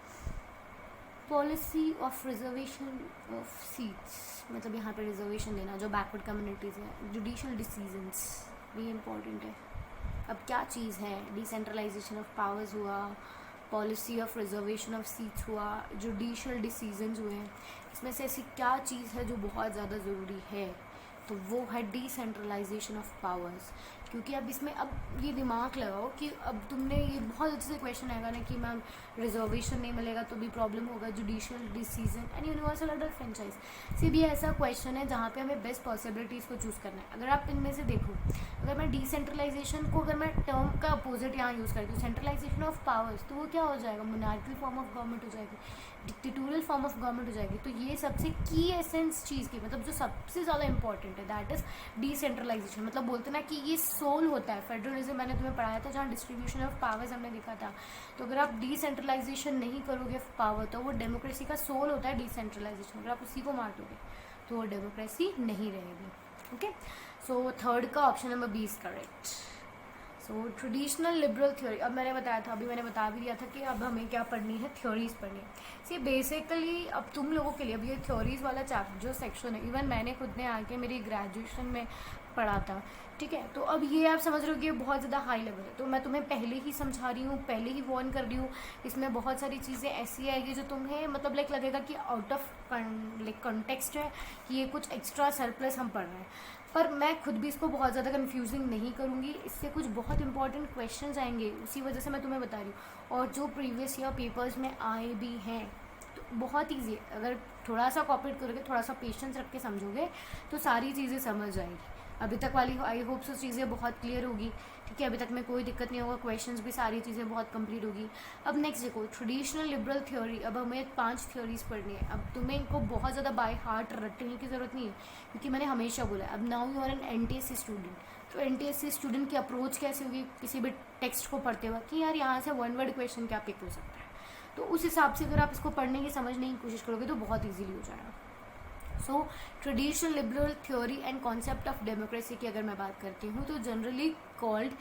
Policy of reservation of seats, मतलब यहाँ पे रिजर्वेशन देना जो बैकवर्ड कम्युनिटीज़ हैं. जुडिशल डिसीजंस भी इम्पॉर्टेंट है. अब क्या चीज़ है, डिसेंट्रलाइजेशन ऑफ पावर्स हुआ, policy of reservation of seats हुआ, जुडिशल डिसीजंस हुए. इसमें से ऐसी क्या चीज़ है जो बहुत ज़्यादा ज़रूरी है, तो वो है डिसेंट्रलाइजेशन ऑफ पावर्स. क्योंकि अब इसमें अब ये दिमाग लगाओ कि अब तुमने ये बहुत अच्छे से क्वेश्चन आएगा ना कि मैम रिजर्वेशन नहीं मिलेगा तो भी प्रॉब्लम होगा, judicial decision and universal adult franchise से भी ऐसा क्वेश्चन है जहाँ पे हमें बेस्ट पॉसिबिलिटीज़ को चूज़ करना है. अगर आप इनमें से देखो, अगर मैं डिसेंट्रलाइजेशन को अगर मैं टर्म का अपोजिट यहाँ यूज़ करती हूँ, सेंट्रलाइजेशन ऑफ पावर्स, तो वो क्या हो जाएगा, मोनार्किकल फॉर्म ऑफ गवर्नमेंट हो जाएगी, डिक्टेटोरियल फॉर्म ऑफ गवर्नमेंट हो जाएगी. तो ये सबसे की एसेंस चीज़ की मतलब जो सबसे ज़्यादा इंपॉर्टेंट है दैट इज़ डिसेंट्रलाइजेशन. मतलब बोलते ना कि ये सोल होता है. फेडरलिज्म मैंने तुम्हें पढ़ाया था जहाँ डिस्ट्रीब्यूशन ऑफ पावर्स हमने देखा था. तो अगर आप डिसेंट्रलाइजेशन नहीं करोगे पावर तो वो डेमोक्रेसी का सोल होता है डिसेंट्रलाइजेशन. अगर आप उसी को मार दोगे तो वो डेमोक्रेसी नहीं रहेगी. ओके, सो थर्ड का option number B is correct. So traditional liberal theory, अब मैंने बताया था, अभी मैंने बता भी दिया था कि अब हमें क्या पढ़नी है, थ्योरीज पढ़नी है. सी बेसिकली अब तुम लोगों के लिए अब ये थ्योरीज वाला चैप्टर जो सेक्शन है, इवन मैंने खुद ने आके मेरी ग्रेजुएशन में पढ़ा था, ठीक है. तो अब ये आप समझ रहे हो कि ये बहुत ज़्यादा हाई लेवल है, तो मैं तुम्हें पहले ही समझा रही हूँ, पहले ही वार्न कर रही हूँ. इसमें बहुत सारी चीज़ें ऐसी आएगी जो तुम्हें मतलब लाइक लगेगा कि आउट ऑफ लाइक कॉन्टेक्स्ट है, कि ये कुछ एक्स्ट्रा सरप्लस हम पढ़ रहे हैं. पर मैं खुद भी इसको बहुत ज़्यादा कंफ्यूजिंग नहीं करूँगी. इससे कुछ बहुत इंपॉर्टेंट क्वेश्चंस आएंगे, उसी वजह से मैं तुम्हें बता रही हूँ. और जो प्रीवियस ईयर पेपर्स में आए भी हैं तो बहुत ईजी है. अगर थोड़ा सा कॉपरेट करोगे, थोड़ा सा पेशेंस रख के समझोगे तो सारी चीज़ें समझ आएंगी. अभी तक वाली आई होप सो चीज़ें बहुत क्लियर होगी, ठीक है. अभी तक में कोई दिक्कत नहीं होगा, क्वेश्चंस भी सारी चीज़ें बहुत कंप्लीट होगी. अब नेक्स्ट देखो, ट्रेडिशनल लिबरल थ्योरी. अब हमें 5 थ्योरीज पढ़नी है. अब तुम्हें इनको बहुत ज़्यादा बाय हार्ट रटने की ज़रूरत नहीं है, क्योंकि मैंने हमेशा बोला अब now you are an NTSC student. तो NTSC स्टूडेंट की अप्रोच कैसे होगी किसी भी टेक्स्ट को पढ़ते हुए कि यार यहाँ से 1 वर्ड क्वेश्चन क्या पिक हो सकता है. तो उस हिसाब से अगर आप इसको पढ़ने की समझने की कोशिश करोगे तो बहुत ईजीली हो जाएगा. सो traditional liberal theory and concept of democracy की अगर मैं बात करती हूँ तो generally called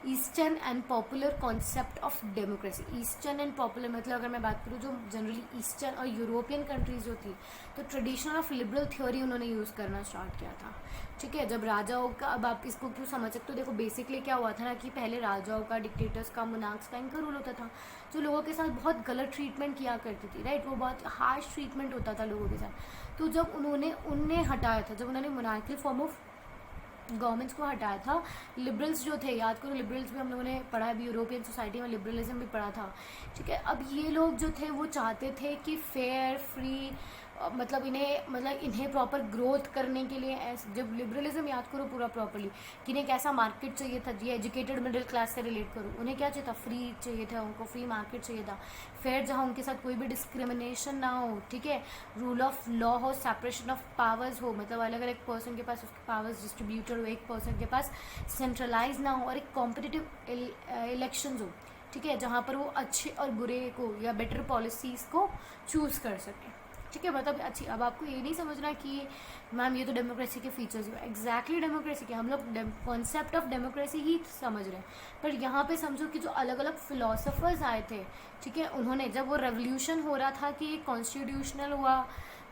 eastern and popular concept of democracy. Eastern and popular मतलब अगर मैं बात करूँ जो जनरली ईस्टर्न और यूरोपियन कंट्रीज जो थी तो ट्रेडिशनल ऑफ लिबरल थ्योरी उन्होंने यूज़ करना स्टार्ट किया था, ठीक है. जब राजाओं का, अब आप इसको क्यों समझ सकते हो, देखो बेसिकली क्या हुआ था ना कि पहले राजाओं का, डिक्टेटर्स का, मोनार्क्स का इनका रूल होता था जो लोगों के साथ बहुत गलत ट्रीटमेंट किया करती थी, राइट. वो बहुत हार्श ट्रीटमेंट होता था लोगों के साथ. तो जब उन्हें हटाया था, जब उन्होंने मोनार्किकल फॉर्म ऑफ गवर्नमेंट्स को हटाया था, लिबरल्स जो थे, याद करो लिबरल्स भी हम लोगों ने पढ़ा है, यूरोपियन सोसाइटी में लिबरलिज्म भी पढ़ा था, ठीक है. अब ये लोग जो थे वो चाहते थे कि फेयर, फ्री मतलब इन्हें प्रॉपर ग्रोथ करने के लिए जब लिबरलिज्म याद करो पूरा प्रॉपरली कि इन्हें कैसा मार्केट चाहिए था, ये एजुकेटेड मिडिल क्लास से रिलेट करो, उन्हें क्या चाहिए था, फ्री चाहिए था, उनको फ्री मार्केट चाहिए था, फेयर, जहाँ उनके साथ कोई भी डिस्क्रिमिनेशन ना हो, ठीक है, रूल ऑफ लॉ हो, सेपरेशन ऑफ पावर्स हो, मतलब अलग अलग पर्सन के पास उसके पावर्स डिस्ट्रीब्यूटेड हो, एक पर्सन के पास सेंट्रलाइज ना हो, और एक कॉम्पिटिटिव इलेक्शन हो, ठीक है, जहाँ पर वो अच्छे और बुरे को या बेटर पॉलिसीज़ को चूज़ कर सकें, ठीक है। मतलब अच्छी, अब आपको ये नहीं समझना कि मैम ये तो डेमोक्रेसी के फीचर्स हैं, एग्जैक्टली डेमोक्रेसी के, हम लोग कॉन्सेप्ट ऑफ डेमोक्रेसी ही समझ रहे हैं, पर यहाँ पे समझो कि जो अलग अलग फिलोसफर्स आए थे, ठीक है, उन्होंने जब वो रेवोल्यूशन हो रहा था कि कॉन्स्टिट्यूशनल हुआ,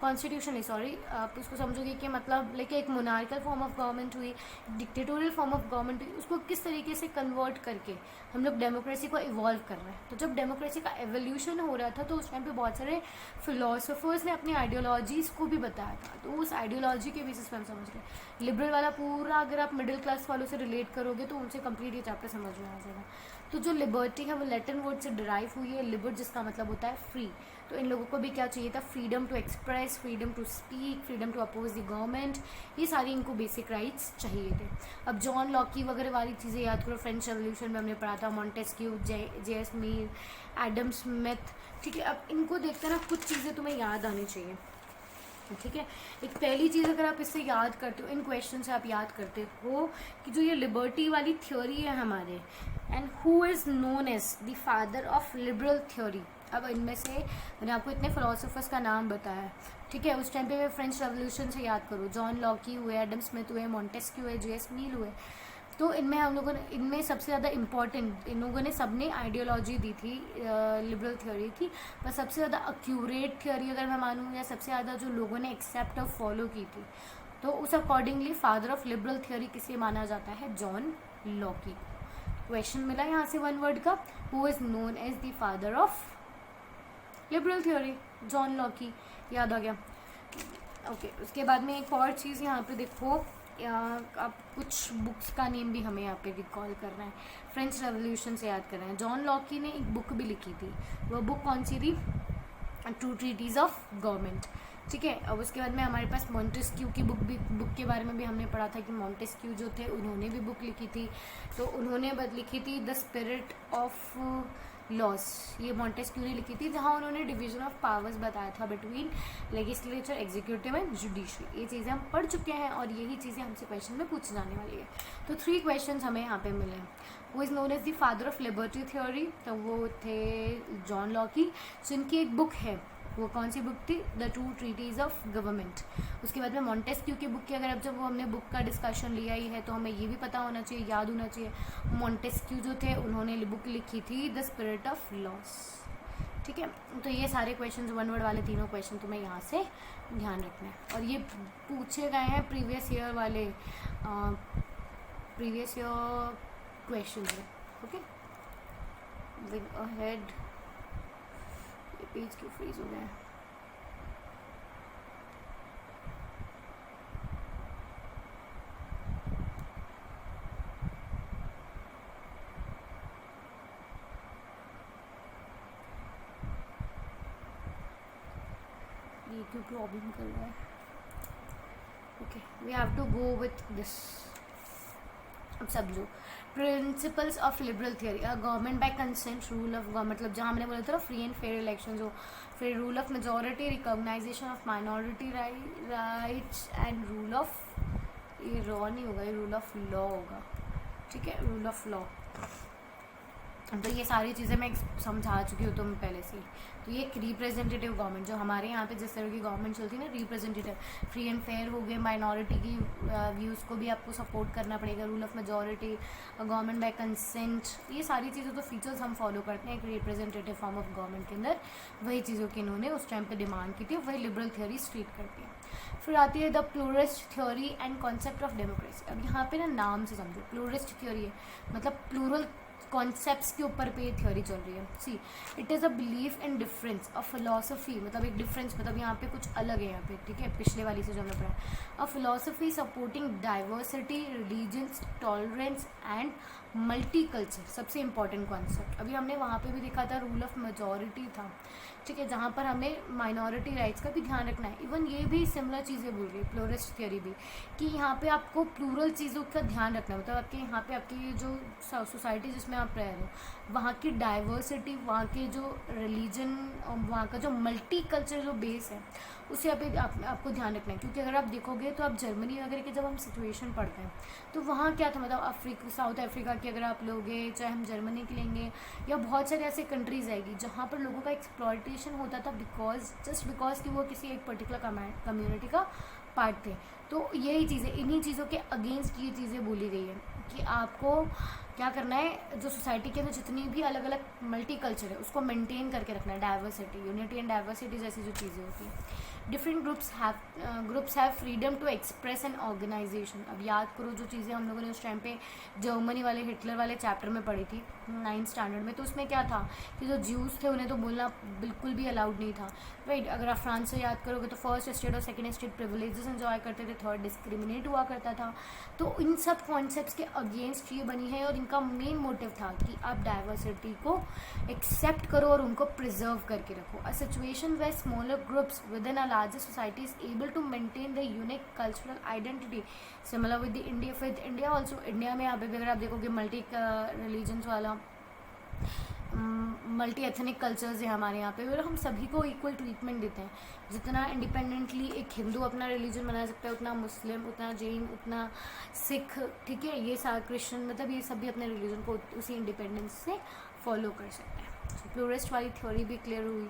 कॉन्स्टिट्यूशनली सॉरी, आप उसको समझोगे कि मतलब लेके एक मोनार्कल फॉर्म ऑफ गवर्नमेंट हुई, डिक्टेटोरियल फॉर्म ऑफ गवर्नमेंट हुई, उसको किस तरीके से कन्वर्ट करके हम लोग डेमोक्रेसी को इवॉल्व कर रहे हैं। तो जब डेमोक्रेसी का एवोल्यूशन हो रहा था तो उस टाइम पे बहुत सारे फिलोसोफर्स ने अपनी आइडियोलॉजीज़ को भी बताया था, तो उस आइडियोलॉजी के बेसिस पे हम समझ रहे हैं। लिबरल वाला पूरा अगर आप मिडिल क्लास वालों से रिलेट करोगे तो उनसे कंप्लीट ये चैप्टर समझ में आ जाएगा। तो जो लिबर्टी है वो लैटिन वर्ड से डिराइव हुई है, लिबर जिसका मतलब होता है फ्री। तो इन लोगों को भी क्या चाहिए था, freedom to express, freedom to speak, freedom to oppose the government, ये सारी इनको बेसिक राइट्स चाहिए थे। अब जॉन लॉकी वगैरह वाली चीज़ें याद करो, फ्रेंच रेवोल्यूशन में हमने पढ़ा था, मॉन्टेस्क्यू, जे.एस. मील, एडम स्मिथ, ठीक है। अब इनको देखते ना कुछ चीज़ें तुम्हें याद आनी चाहिए, ठीक है। एक पहली चीज़ अगर आप इससे याद करते हो, इन क्वेश्चन से आप याद करते हो कि जो ये लिबर्टी वाली थ्योरी है हमारे, and who is known as the father of liberal theory. अब इनमें से मैंने आपको इतने फिलोसोफर्स का नाम बताया, ठीक है, उस टाइम पे मैं फ्रेंच रेवोल्यूशन से याद करूँ, जॉन लॉकी हुए, एडम स्मिथ हुए, मॉन्टेस्क्यू हुए, जे.एस. मील हुए, तो इनमें हम लोगों ने, इनमें सबसे ज़्यादा इम्पॉर्टेंट इन लोगों ने सबने आइडियोलॉजी दी थी, लिबरल थ्योरी थी, पर सबसे ज़्यादा एक्यूरेट थ्योरी अगर मैं मानूँ या सबसे ज़्यादा जो लोगों ने एक्सेप्ट और फॉलो की थी, तो उस accordingly father of liberal theory किसे माना जाता है, जॉन लॉकी। क्वेश्चन मिला यहाँ से वन वर्ड का, who is known as the father of liberal theory, John Locke, याद आ गया। ओके, उसके बाद में एक और चीज़ यहाँ पे देखो, आप कुछ बुक्स का नेम भी हमें यहाँ पे रिकॉल करना है, फ्रेंच रेवोल्यूशन से याद कर रहे हैं। जॉन लॉकी ने एक बुक भी लिखी थी, वो बुक कौन सी थी, टू ट्रीटीज़ ऑफ गवर्नमेंट, ठीक है। अब उसके बाद में हमारे पास मॉन्टेस्क्यू की बुक के बारे में भी हमने पढ़ा था कि मॉन्टेस्क्यू जो थे उन्होंने भी बुक लिखी थी, तो उन्होंने लिखी थी द स्पिरिट ऑफ लॉस, ये मॉन्टेस्क्यू ने लिखी थी, जहाँ उन्होंने डिवीजन ऑफ पावर्स बताया था between legislature, executive and judiciary. ये चीज़ें हम पढ़ चुके हैं और यही चीज़ें हमसे क्वेश्चन में पूछी जाने वाली है। तो 3 क्वेश्चन हमें यहाँ पे मिले हैं। वो is known as the father of liberty theory, तो वो थे जॉन लॉकी, जिनकी एक बुक है, वो कौन सी बुक थी, the two treaties of government. उसके बाद में मॉन्टेस्क्यू की बुक की अगर अब जब वो हमने बुक का डिस्कशन लिया ही है तो हमें ये भी पता होना चाहिए, याद होना चाहिए, मॉन्टेस्क्यू जो थे उन्होंने बुक लिखी थी द स्पिरिट ऑफ लॉस, ठीक है। तो ये सारे क्वेश्चन, वन वर्ड वाले तीनों क्वेश्चन तुम्हें यहाँ से ध्यान रखना है, और ये पूछे गए हैं प्रीवियस ईयर वाले प्रीवियस ईयर क्वेश्चन है, ओके। अहेड, पेज क्यों फ्रीज हो गया है, ये क्यों प्रॉब्लम कर रहा है। Okay, we have to go with this. अब सब लोग, principles of liberal theory, government by consent, rule of government, मतलब जहाँ हमने बोला था फ्री एंड फेयर इलेक्शन हो, फिर rule of majority, recognization of minority rights and rule of, ये लॉ नहीं होगा, ये रूल ऑफ लॉ होगा, ठीक है, रूल ऑफ लॉ। तो ये सारी चीज़ें मैं समझा चुकी हूँ तुम पहले से। तो ये एक रिप्रेजेंटेटिव गवर्नमेंट, जो हमारे यहाँ पे जिस तरह की गवर्नमेंट चलती है ना, रिप्रेजेंटेटिव, फ्री एंड फेयर हो गए, माइनॉरिटी की व्यूज़ को भी आपको सपोर्ट करना पड़ेगा, rule of majority, government by consent, ये सारी चीज़ें तो फीचर्स हम फॉलो करते हैं एक रिप्रेजेंटेटिव फॉर्म ऑफ गवर्नमेंट के अंदर। वही चीज़ों की इन्होंने उस टाइम पर डिमांड की थी, वही लिबरल थियोरी स्ट्रीट करती है। फिर आती है the pluralist theory and concept of democracy. अब यहाँ पे ना नाम से समझो, प्लूरिस्ट थ्योरी है मतलब प्लूरल कॉन्सेप्ट्स के ऊपर पे ये थ्योरी चल रही है। See, it is a belief in difference, a philosophy, मतलब एक डिफरेंस, मतलब यहाँ पे कुछ अलग है यहाँ पे, ठीक है, पिछले वाली से जो हमने पढ़ा। A philosophy supporting diversity, religions, tolerance and multi culture सबसे इम्पॉर्टेंट कॉन्सेप्ट। अभी हमने वहाँ पे भी देखा था रूल ऑफ मेजॉरिटी था, ठीक है, जहाँ पर हमें माइनॉरिटी राइट्स का भी ध्यान रखना है। इवन ये भी सिमिलर चीज़ें बोल रही है प्लूरिस्ट थियोरी भी, कि यहाँ पे आपको प्लूरल चीज़ों का ध्यान रखना है। मतलब आपके यहाँ पे आपकी जो सोसाइटी जिसमें आप रह रहे हो, वहाँ की डाइवर्सिटी, वहाँ के जो रिलीजन, वहाँ का जो मल्टी कल्चर जो बेस है, उसे आपको ध्यान रखना है। क्योंकि अगर आप देखोगे तो आप जर्मनी वगैरह की जब हम सिचुएशन पढ़ते हैं तो वहाँ क्या था, मतलब साउथ अफ्रीका की अगर आप लोगे, चाहे हम जर्मनी की लेंगे, या बहुत सारे ऐसे कंट्रीज आएगी जहाँ पर लोगों का एक्सप्लॉयटेशन होता था जस्ट बिकॉज कि वो किसी एक पर्टिकुलर कम्युनिटी का पार्ट थे। तो यही चीज़ें, इन्हीं चीज़ों के अगेंस्ट ये चीज़ें बोली गई है कि आपको क्या करना है, जो सोसाइटी के अंदर जितनी भी अलग अलग मल्टी कल्चर है उसको मेंटेन करके रखना है। डाइवर्सिटी, यूनिटी एंड डाइवर्सिटी जैसी जो चीज़ें होती हैं। Different groups have freedom to express and organization. अब याद करो जो चीज़ें हम लोगों ने उस टाइम पे जर्मनी वाले हिटलर वाले चैप्टर में पढ़ी थी 9th स्टैंडर्ड में, तो उसमें क्या था कि जो ज्यूज़ थे उन्हें तो बोलना बिल्कुल भी अलाउड नहीं था, राइट। अगर आप फ्रांस से याद करोगे तो फर्स्ट स्टेट और सेकेंड स्टेट प्रिविलेजेस एंजॉय करते थे, थर्ड डिस्क्रिमिनेट हुआ करता था। तो इन सब कॉन्सेप्ट्स के अगेंस्ट ये बनी है, और इनका मेन मोटिव था कि आप डाइवर्सिटी को एक्सेप्ट करो और उनको प्रिजर्व करके रखो। A situation where smaller groups within a larger society is able to maintain the unique cultural identity, similar with India. With India also, India में यहाँ पे भी अगर आप देखोगे मल्टी रिलीजन्स वाला, मल्टी एथनिक कल्चर्स है हमारे यहाँ पे, और हम सभी को इक्वल ट्रीटमेंट देते हैं। जितना इंडिपेंडेंटली एक हिंदू अपना रिलीजन बना सकता है, उतना मुस्लिम, उतना जैन, उतना सिख, ठीक है, ये सारे क्रिश्चियन, मतलब ये सभी अपने रिलीजन को उसी इंडिपेंडेंस से फॉलो कर सकते हैं। प्लूरिस्ट वाली थ्योरी भी क्लियर हुई।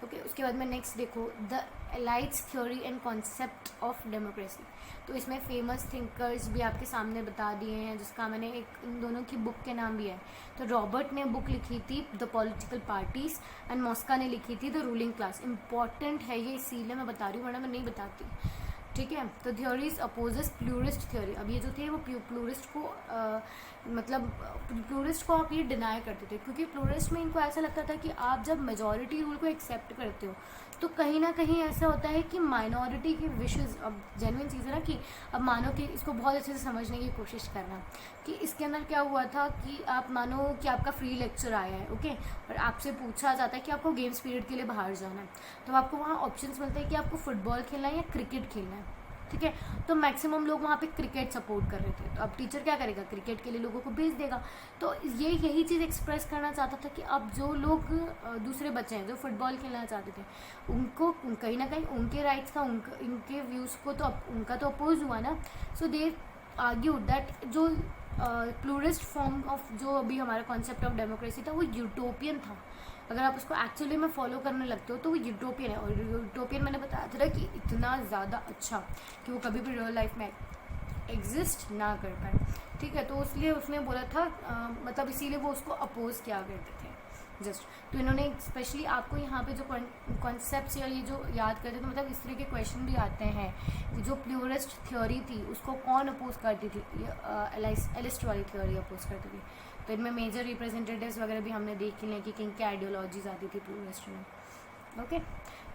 ओके, उसके बाद में नेक्स्ट देखो the elites theory and concept of democracy. तो इसमें फेमस थिंकर्स भी आपके सामने बता दिए हैं, जिसका मैंने इन दोनों की बुक के नाम भी है। तो रॉबर्ट ने बुक लिखी थी द पॉलिटिकल पार्टीज, एंड मॉस्का ने लिखी थी द रूलिंग क्लास। इंपॉर्टेंट है ये, इसीलिए मैं बता रही हूँ, वरना मैं नहीं बताती, ठीक है। तो थ्योरीज अपोजेस प्लूरिस्ट थ्योरी। अब ये जो थे वो प्लूरिस्ट को मतलब प्लूरिस्ट को आप ये डिनाई करते थे, क्योंकि प्लूरिस्ट में इनको ऐसा लगता था कि आप जब मेजॉरिटी रूल को एक्सेप्ट करते हो तो कहीं ना कहीं ऐसा होता है कि माइनॉरिटी की विशेज़, अब जेन्युइन चीज़ है ना, कि अब मानो कि इसको बहुत अच्छे से समझने की कोशिश करना कि इसके अंदर क्या हुआ था कि आप मानो कि आपका फ्री लेक्चर आया है, ओके, और आपसे पूछा जाता है कि आपको गेम्स पीरियड के लिए बाहर जाना है, तो आपको वहाँ ऑप्शंस मिलते हैं कि आपको फुटबॉल खेलना है या क्रिकेट खेलना है, ठीक है। तो मैक्सिमम लोग वहाँ पे क्रिकेट सपोर्ट कर रहे थे, तो अब टीचर क्या करेगा, क्रिकेट के लिए लोगों को भेज देगा। तो ये यही चीज़ एक्सप्रेस करना चाहता था कि अब जो लोग दूसरे बच्चे हैं जो फुटबॉल खेलना चाहते थे, उनको कहीं ना कहीं उनके राइट्स का, इनके व्यूज़ को तो उनका तो अपोज हुआ ना। सो दे आर्ग्यू दैट जो प्लूरिस्ट फॉर्म ऑफ जो अभी हमारा कॉन्सेप्ट ऑफ डेमोक्रेसी था वो यूटोपियन था। अगर आप उसको एक्चुअली में फॉलो करने लगते हो तो वो यूटोपियन है, और यूटोपियन मैंने बताया था कि इतना ज़्यादा अच्छा कि वो कभी भी रियल लाइफ में एग्जिस्ट ना कर पाए, ठीक है। तो इसलिए उसने बोला था मतलब इसीलिए वो उसको अपोज किया करते थे जस्ट। तो इन्होंने स्पेशली आपको यहाँ पे जो कॉन्सेप्ट्स या ये जो याद करते थे, मतलब इस तरह के क्वेश्चन भी आते हैं कि जो प्लूरिस्ट थ्योरी थी उसको कौन अपोज करती थी, एलिस्ट वाली थ्योरी अपोज करती थी। तो इनमें मेजर रिप्रेजेंटेटिव्स वगैरह भी हमने देख ही लें कि किन की आइडियोलॉजीज आती थी प्लूरिस्ट में, ओके।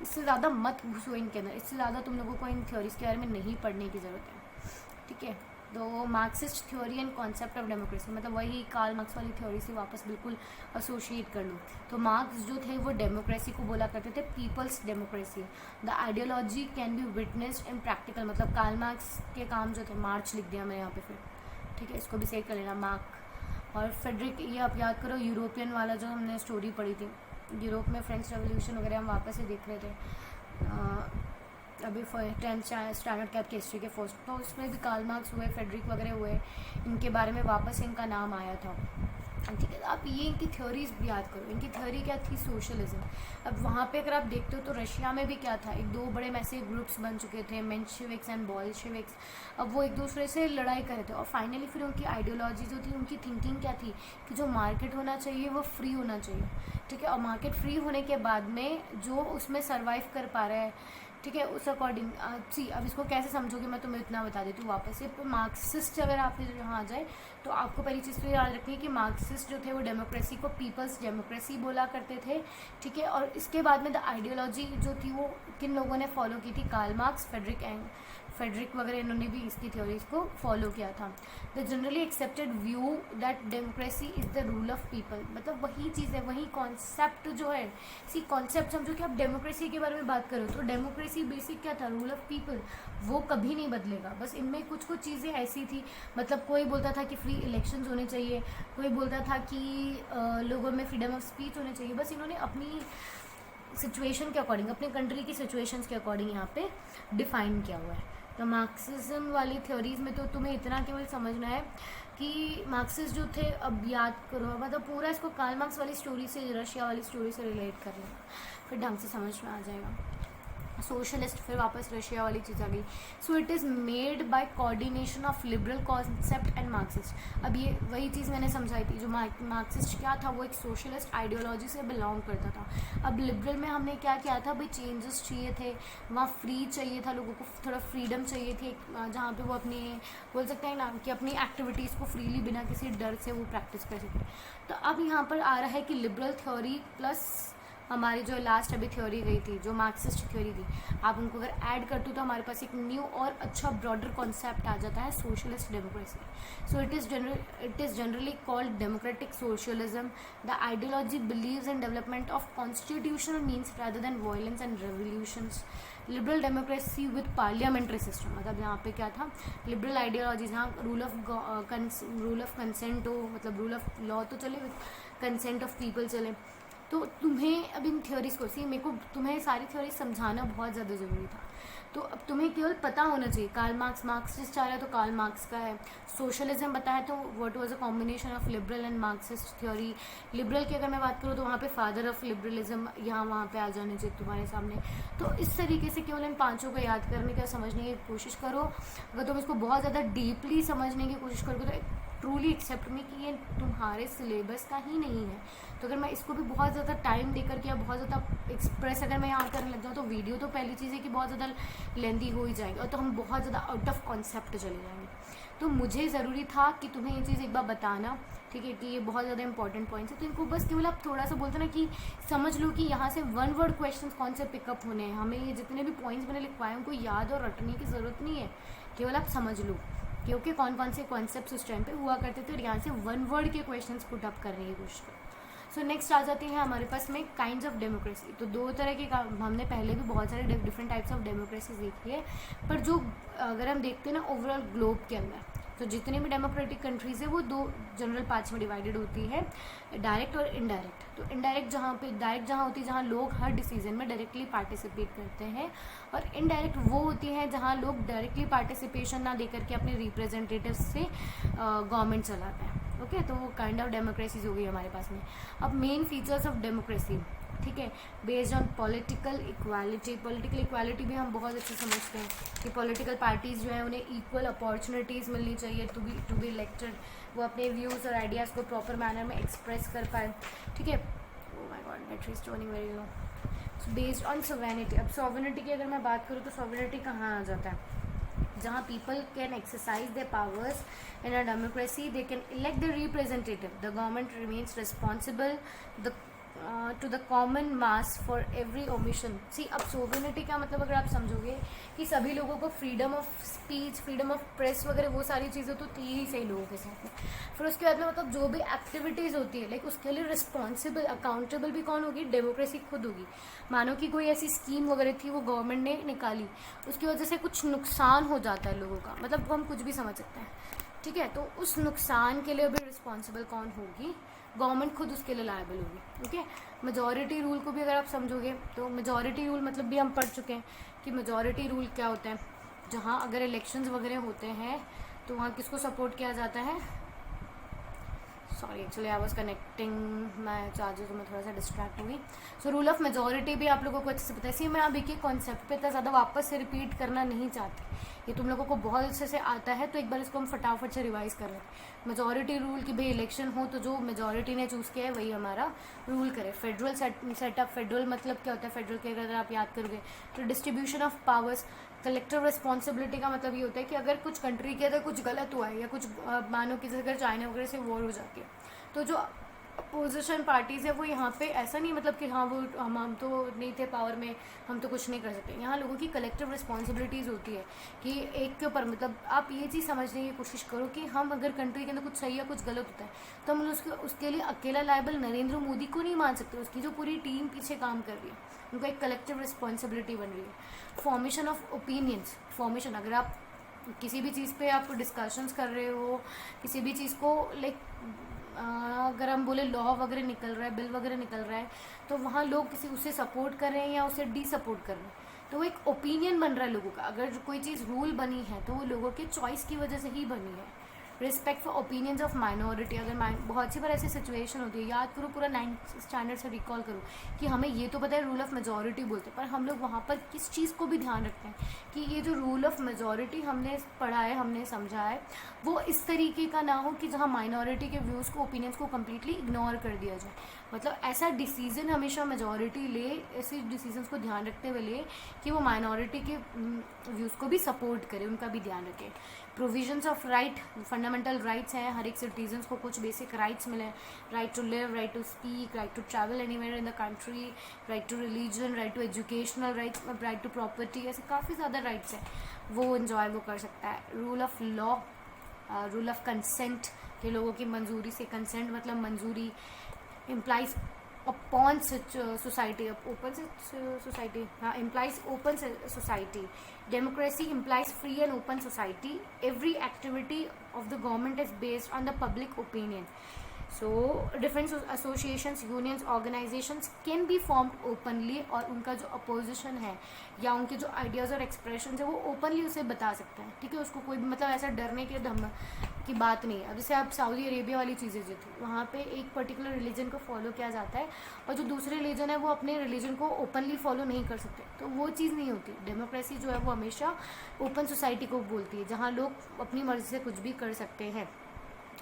इससे ज़्यादा मत घुसो इनके अंदर, इससे ज़्यादा तुम लोगों को इन थ्योरीज के बारे में नहीं पढ़ने की ज़रूरत है, ठीक है। तो Marxist theory and concept of democracy, मतलब वही कार्ल मार्क्स वाली थ्योरी से वापस बिल्कुल एसोशिएट कर लो। तो मार्क्स जो थे वो डेमोक्रेसी को बोला करते थे people's democracy. The ideology can be witnessed in practical, मतलब कार्ल मार्क्स के काम जो थे, मार्च लिख दिया मैं यहाँ पे फिर, ठीक है, इसको भी सेव कर लेना मार्क। और फ्रेडरिक, ये आप याद करो यूरोपियन वाला जो हमने स्टोरी पढ़ी थी, यूरोप में फ्रेंच रेवोल्यूशन वगैरह हम वापस से देख रहे थे अभी 10th स्टैंडर्ड के आपके हिस्ट्री के फर्स्ट, तो उसमें भी कार्ल मार्क्स हुए, फ्रेडरिक वगैरह हुए, इनके बारे में वापस इनका नाम आया था, ठीक है। आप ये इनकी थ्योरीज भी याद करो। इनकी थ्योरी क्या थी, सोशलिज्म। अब वहाँ पे अगर आप देखते हो तो रशिया में भी क्या था, एक दो बड़े मैसे ग्रुप्स बन चुके थे, मेंशेविक्स एंड बोल्शेविक्स। अब वो एक दूसरे से लड़ाई कर रहे थे, और फाइनली फिर उनकी आइडियोलॉजी जो थी, उनकी थिंकिंग क्या थी कि जो मार्केट होना चाहिए वो फ्री होना चाहिए, ठीक है। और मार्केट फ्री होने के बाद में जो उसमें सर्वाइव कर पा रहा है, ठीक है, उस अकॉर्डिंग सी। अब इसको कैसे समझोगे मैं तुम्हें इतना बता देती हूँ वापस से। मार्क्सिस्ट अगर आप यहाँ आ जाए तो आपको पहली चीज़ तो याद रखनी है कि मार्क्सिस्ट जो थे वो डेमोक्रेसी को पीपल्स डेमोक्रेसी बोला करते थे, ठीक है। और इसके बाद में द आइडियोलॉजी जो थी वो किन लोगों ने फॉलो की थी, कार्ल मार्क्स, फेडरिक वगैरह इन्होंने भी इसकी थ्योरीज को फॉलो किया था। The generally accepted view that democracy is the rule of people, मतलब वही चीज़ है, वही कॉन्सेप्ट जो है, इसी कॉन्सेप्ट समझो कि आप डेमोक्रेसी के बारे में बात करो तो डेमोक्रेसी बेसिक क्या था, रूल ऑफ पीपल, वो कभी नहीं बदलेगा। बस इनमें कुछ कुछ चीज़ें ऐसी थी, मतलब कोई बोलता था कि फ्री इलेक्शंस होने चाहिए, कोई बोलता था कि लोगों में फ्रीडम ऑफ स्पीच होने चाहिए। बस इन्होंने अपनी सिचुएशन के अकॉर्डिंग, अपने कंट्री की सिचुएशंस के अकॉर्डिंग यहाँ पे डिफाइन किया हुआ है। तो मार्क्सिज्म वाली थ्योरीज में तो तुम्हें इतना केवल समझना है कि मार्क्सिस्ट जो थे, अब याद करो, मतलब पूरा इसको कार्ल मार्क्स वाली स्टोरी से, रशिया वाली स्टोरी से रिलेट कर लेना, फिर ढंग से समझ में आ जाएगा। सोशलिस्ट, फिर वापस रशिया वाली चीज़ आ गई। सो it is made by coordination of liberal concept and Marxist. अब ये वही चीज़ मैंने समझाई थी, जो मार्क्सिस्ट क्या था, वो एक सोशलिस्ट आइडियोलॉजी से बिलोंग करता था। अब लिबरल में हमने क्या किया था, भाई चेंजेस चाहिए थे, वहाँ फ्री चाहिए था, लोगों को थोड़ा फ्रीडम चाहिए थी, जहाँ पे वो अपने बोल सकते हैं ना कि अपनी एक्टिविटीज़ को फ्रीली बिना किसी डर से वो प्रैक्टिस कर सकें। तो अब यहाँ पर आ रहा है कि लिबरल थ्योरी प्लस हमारी जो लास्ट अभी थ्योरी गई थी, जो मार्क्सिस्ट थ्योरी थी, आप उनको अगर ऐड करते हो तो हमारे पास एक न्यू और अच्छा ब्रॉडर कॉन्सेप्ट आ जाता है, socialist democracy. So it is generally called democratic socialism. The ideology believes in development of constitutional means rather than violence and revolutions. Liberal democracy with parliamentary system, मतलब यहाँ पे क्या था, लिबरल आइडियोलॉजी जहाँ rule of consent हो, मतलब rule of law तो चले, विद कंसेंट ऑफ पीपल चले। तो तुम्हें अब इन थ्योरीज को मेरे को तुम्हें सारी थ्योरीज समझाना बहुत ज़्यादा ज़रूरी था। तो अब तुम्हें केवल पता होना चाहिए, कार्ल मार्क्स, मार्क्सिस्ट आ रहा है तो कार्ल मार्क्स का है। सोशलिज्म बताया तो what was a combination of liberal and Marxist theory. Liberal की अगर मैं बात करूँ तो वहाँ पे फादर ऑफ लिबरलिज्म यहाँ वहाँ पे आ जाने चाहिए तुम्हारे सामने। तो इस तरीके से केवल इन पांचों को याद करने का, समझने की कोशिश करो। अगर तुम इसको बहुत ज़्यादा डीपली समझने की कोशिश करोगे तो ट्रूली एक्सेप्ट मी कि ये तुम्हारे सिलेबस का ही नहीं है। तो अगर मैं इसको भी बहुत ज़्यादा टाइम देकर के या बहुत ज़्यादा एक्सप्रेस अगर मैं यहाँ करने लग जाऊँ तो वीडियो तो पहली चीज़ है कि बहुत ज़्यादा लेंदी हो ही जाएगी और तो हम बहुत ज़्यादा आउट ऑफ कॉन्सेप्ट चले जाएंगे। तो मुझे ज़रूरी था कि तुम्हें ये चीज़ एक बार बताना, ठीक है, कि ये बहुत ज़्यादा इंपॉर्टेंट पॉइंट्स है। तो इनको बस केवल आप थोड़ा सा बोलते ना कि समझ लो कि यहाँ से वन वर्ड क्वेश्चन कौन से पिकअप होने हैं। हमें ये जितने भी पॉइंट्स मैंने लिखवाए उनको याद और रटने की ज़रूरत नहीं है, केवल आप समझ लो क्योंकि कौन कौन से कॉन्सेप्ट्स उस टाइम पे हुआ करते थे और यहाँ से वन वर्ड के क्वेश्चंस पुट अप करने की कोशिश करो। सो नेक्स्ट आ जाते हैं हमारे पास में काइंड्स ऑफ डेमोक्रेसी। तो दो तरह के हमने पहले भी बहुत सारे डिफरेंट टाइप्स ऑफ डेमोक्रेसी देखी है, पर जो अगर हम देखते हैं ना ओवरऑल ग्लोब के अंदर, तो जितने भी डेमोक्रेटिक कंट्रीज़ है वो दो जनरल पार्ट्स में डिवाइडेड होती है, डायरेक्ट और इनडायरेक्ट। तो इनडायरेक्ट जहाँ पे, डायरेक्ट जहाँ होती है जहाँ लोग हर डिसीजन में डायरेक्टली पार्टिसिपेट करते हैं, और इनडायरेक्ट वो होती है जहाँ लोग डायरेक्टली पार्टिसिपेशन ना दे करके अपने रिप्रेजेंटेटिव से गवर्नमेंट चलाते हैं। ओके, तो वो काइंड ऑफ डेमोक्रेसीज हो गई हमारे पास में। अब मेन फीचर्स ऑफ डेमोक्रेसी, ठीक है, based on political equality. Political equality भी हम बहुत अच्छे समझते हैं कि पॉलिटिकल पार्टीज़ जो है उन्हें इक्वल अपॉर्चुनिटीज़ मिलनी चाहिए टू बी इलेक्टेड, वो अपने व्यूज़ और आइडियाज़ को प्रॉपर मैनर में एक्सप्रेस कर पाए, ठीक है। Oh my God, battery is turning very low. Based on sovereignty. अब सॉवरेनिटी की अगर मैं बात करूँ तो सॉवरेनिटी कहाँ आ जाता है, जहाँ people can exercise their powers in a democracy, they can elect the representative, the government remains responsible to the common mass for every omission. See, अब सोवरेनिटी का मतलब अगर आप समझोगे कि सभी लोगों को freedom of speech, freedom of press वगैरह वो सारी चीज़ें तो थी ही सही लोगों के साथ में। फिर उसके बाद में मतलब जो भी एक्टिविटीज़ होती है लाइक उसके लिए रिस्पॉन्सिबल, अकाउंटेबल भी कौन होगी, डेमोक्रेसी खुद होगी। मानो कि कोई ऐसी स्कीम वगैरह थी वो गवर्नमेंट ने निकाली, उसकी वजह से कुछ नुकसान हो जाता है लोगों का, मतलब हम कुछ भी समझ सकते हैं, ठीक है। तो उस नुकसान के लिए भी रिस्पॉन्सिबल कौन होगी, गवर्नमेंट खुद उसके लिए लायबल होगी। ओके, मेजॉरिटी रूल को भी अगर आप समझोगे तो मेजॉरिटी रूल मतलब भी हम पढ़ चुके हैं कि मेजॉरिटी रूल क्या होता है, जहाँ अगर इलेक्शंस वगैरह होते हैं तो वहाँ किसको सपोर्ट किया जाता है, sorry actually I was connecting my charger तो मैं थोड़ा सा डिस्ट्रैक्ट हुई। सो रूल ऑफ मेजॉरिटी भी आप लोगों को अच्छे से पता है। इसी मैं अभी के कॉन्सेप्ट पे इतना ज़्यादा वापस से रिपीट करना नहीं चाहती, ये तुम लोगों को बहुत अच्छे से आता है, तो एक बार इसको हम फटाफट से रिवाइज कर लें। मेजॉरिटी रूल की भाई इलेक्शन हो तो जो मेजॉरिटी ने चूज़ किया है वही हमारा रूल करे। फेडरल सेटअप, फेडरल मतलब क्या होता है, फेडरल के अगर आप याद करोगे तो distribution of powers. Collective responsibility का मतलब ये होता है कि अगर कुछ कंट्री के अंदर कुछ गलत हुआ है या कुछ मानो कि अगर चाइना वगैरह से वॉर हो जाती है तो जो अपोजिशन पार्टीज़ है वो यहाँ पे ऐसा नहीं मतलब कि हाँ वो हम तो नहीं थे पावर में, हम तो कुछ नहीं कर सकते। यहाँ लोगों की कलेक्टिव रिस्पॉन्सिबिलिटीज़ होती है कि एक के ऊपर मतलब आप ये चीज़ समझने की कोशिश करो कि हम अगर कंट्री के अंदर कुछ सही या कुछ गलत होता है तो हम उसके लिए अकेला लायबल नरेंद्र मोदी को नहीं मान सकते, उसकी जो पूरी टीम पीछे काम कर रही है उनका एक कलेक्टिव रिस्पॉन्सिबिलिटी बन रही है। फॉर्मेशन ऑफ ओपिनियंस, फॉर्मेशन अगर आप किसी भी चीज़ पे आप डिस्कशंस कर रहे हो, किसी भी चीज़ को लाइक अगर हम बोले लॉ वगैरह निकल रहा है, बिल वगैरह निकल रहा है, तो वहाँ लोग किसी उसे सपोर्ट कर रहे हैं या उसे डी सपोर्ट कर रहे हैं, तो वो एक ओपिनियन बन रहा है लोगों का। अगर कोई चीज़ रूल बनी है तो वो लोगों के चॉइस की वजह से ही बनी है। Respect for opinions of minority, अगर बहुत सी बार ऐसी सिचुएशन होती है, याद करो पूरा 9th स्टैंडर्ड से रिकॉल करो कि हमें ये तो पता है रूल ऑफ मेजॉरिटी बोलते हैं, पर हम लोग वहाँ पर किस चीज़ को भी ध्यान रखते हैं कि ये जो रूल ऑफ मेजॉरिटी हमने पढ़ा है, हमने समझा है, वो इस तरीके का ना हो कि जहाँ माइनॉरिटी के व्यूज़ को, ओपिनियंस को कम्प्लीटली इग्नोर कर दिया जाए। मतलब ऐसा डिसीजन हमेशा मेजॉरिटी ले, ऐसे डिसीजंस को ध्यान रखते हुए ले कि वो माइनॉरिटी के व्यूज़ को भी सपोर्ट करे, उनका भी ध्यान रखे। Provisions of right, fundamental rights हैं, हर एक सिटीजन्स को कुछ बेसिक राइट्स मिले, right to live, right to speak, right to travel anywhere in the country, right to religion, right to educational rights, right to property, ऐसे काफ़ी ज़्यादा rights हैं, वो इन्जॉय वो कर सकता है। Rule of law, rule of consent, के लोगों की मंजूरी से, कंसेंट मतलब मंजूरी, implies upon such society, open society, implies open society. Democracy implies free and open society. Every activity of the government is based on the public opinion. So different associations, unions, organizations can be formed openly, और उनका जो opposition है या उनके जो ideas और expression है वो ओपनली उसे बता सकते हैं, ठीक है। उसको कोई भी मतलब ऐसा डरने के धम की बात नहीं है। अब जैसे आप सऊदी अरेबिया वाली चीज़ें जो थी, वहाँ पे एक पर्टिकुलर रिलीजन को फॉलो किया जाता है और जो दूसरे रिलीजन है वो अपने रिलीजन को ओपनली फॉलो नहीं कर सकते, तो वो चीज़ नहीं होती। डेमोक्रेसी जो है वो हमेशा ओपन सोसाइटी को बोलती है, जहाँ लोग अपनी मर्जी से कुछ भी कर सकते हैं।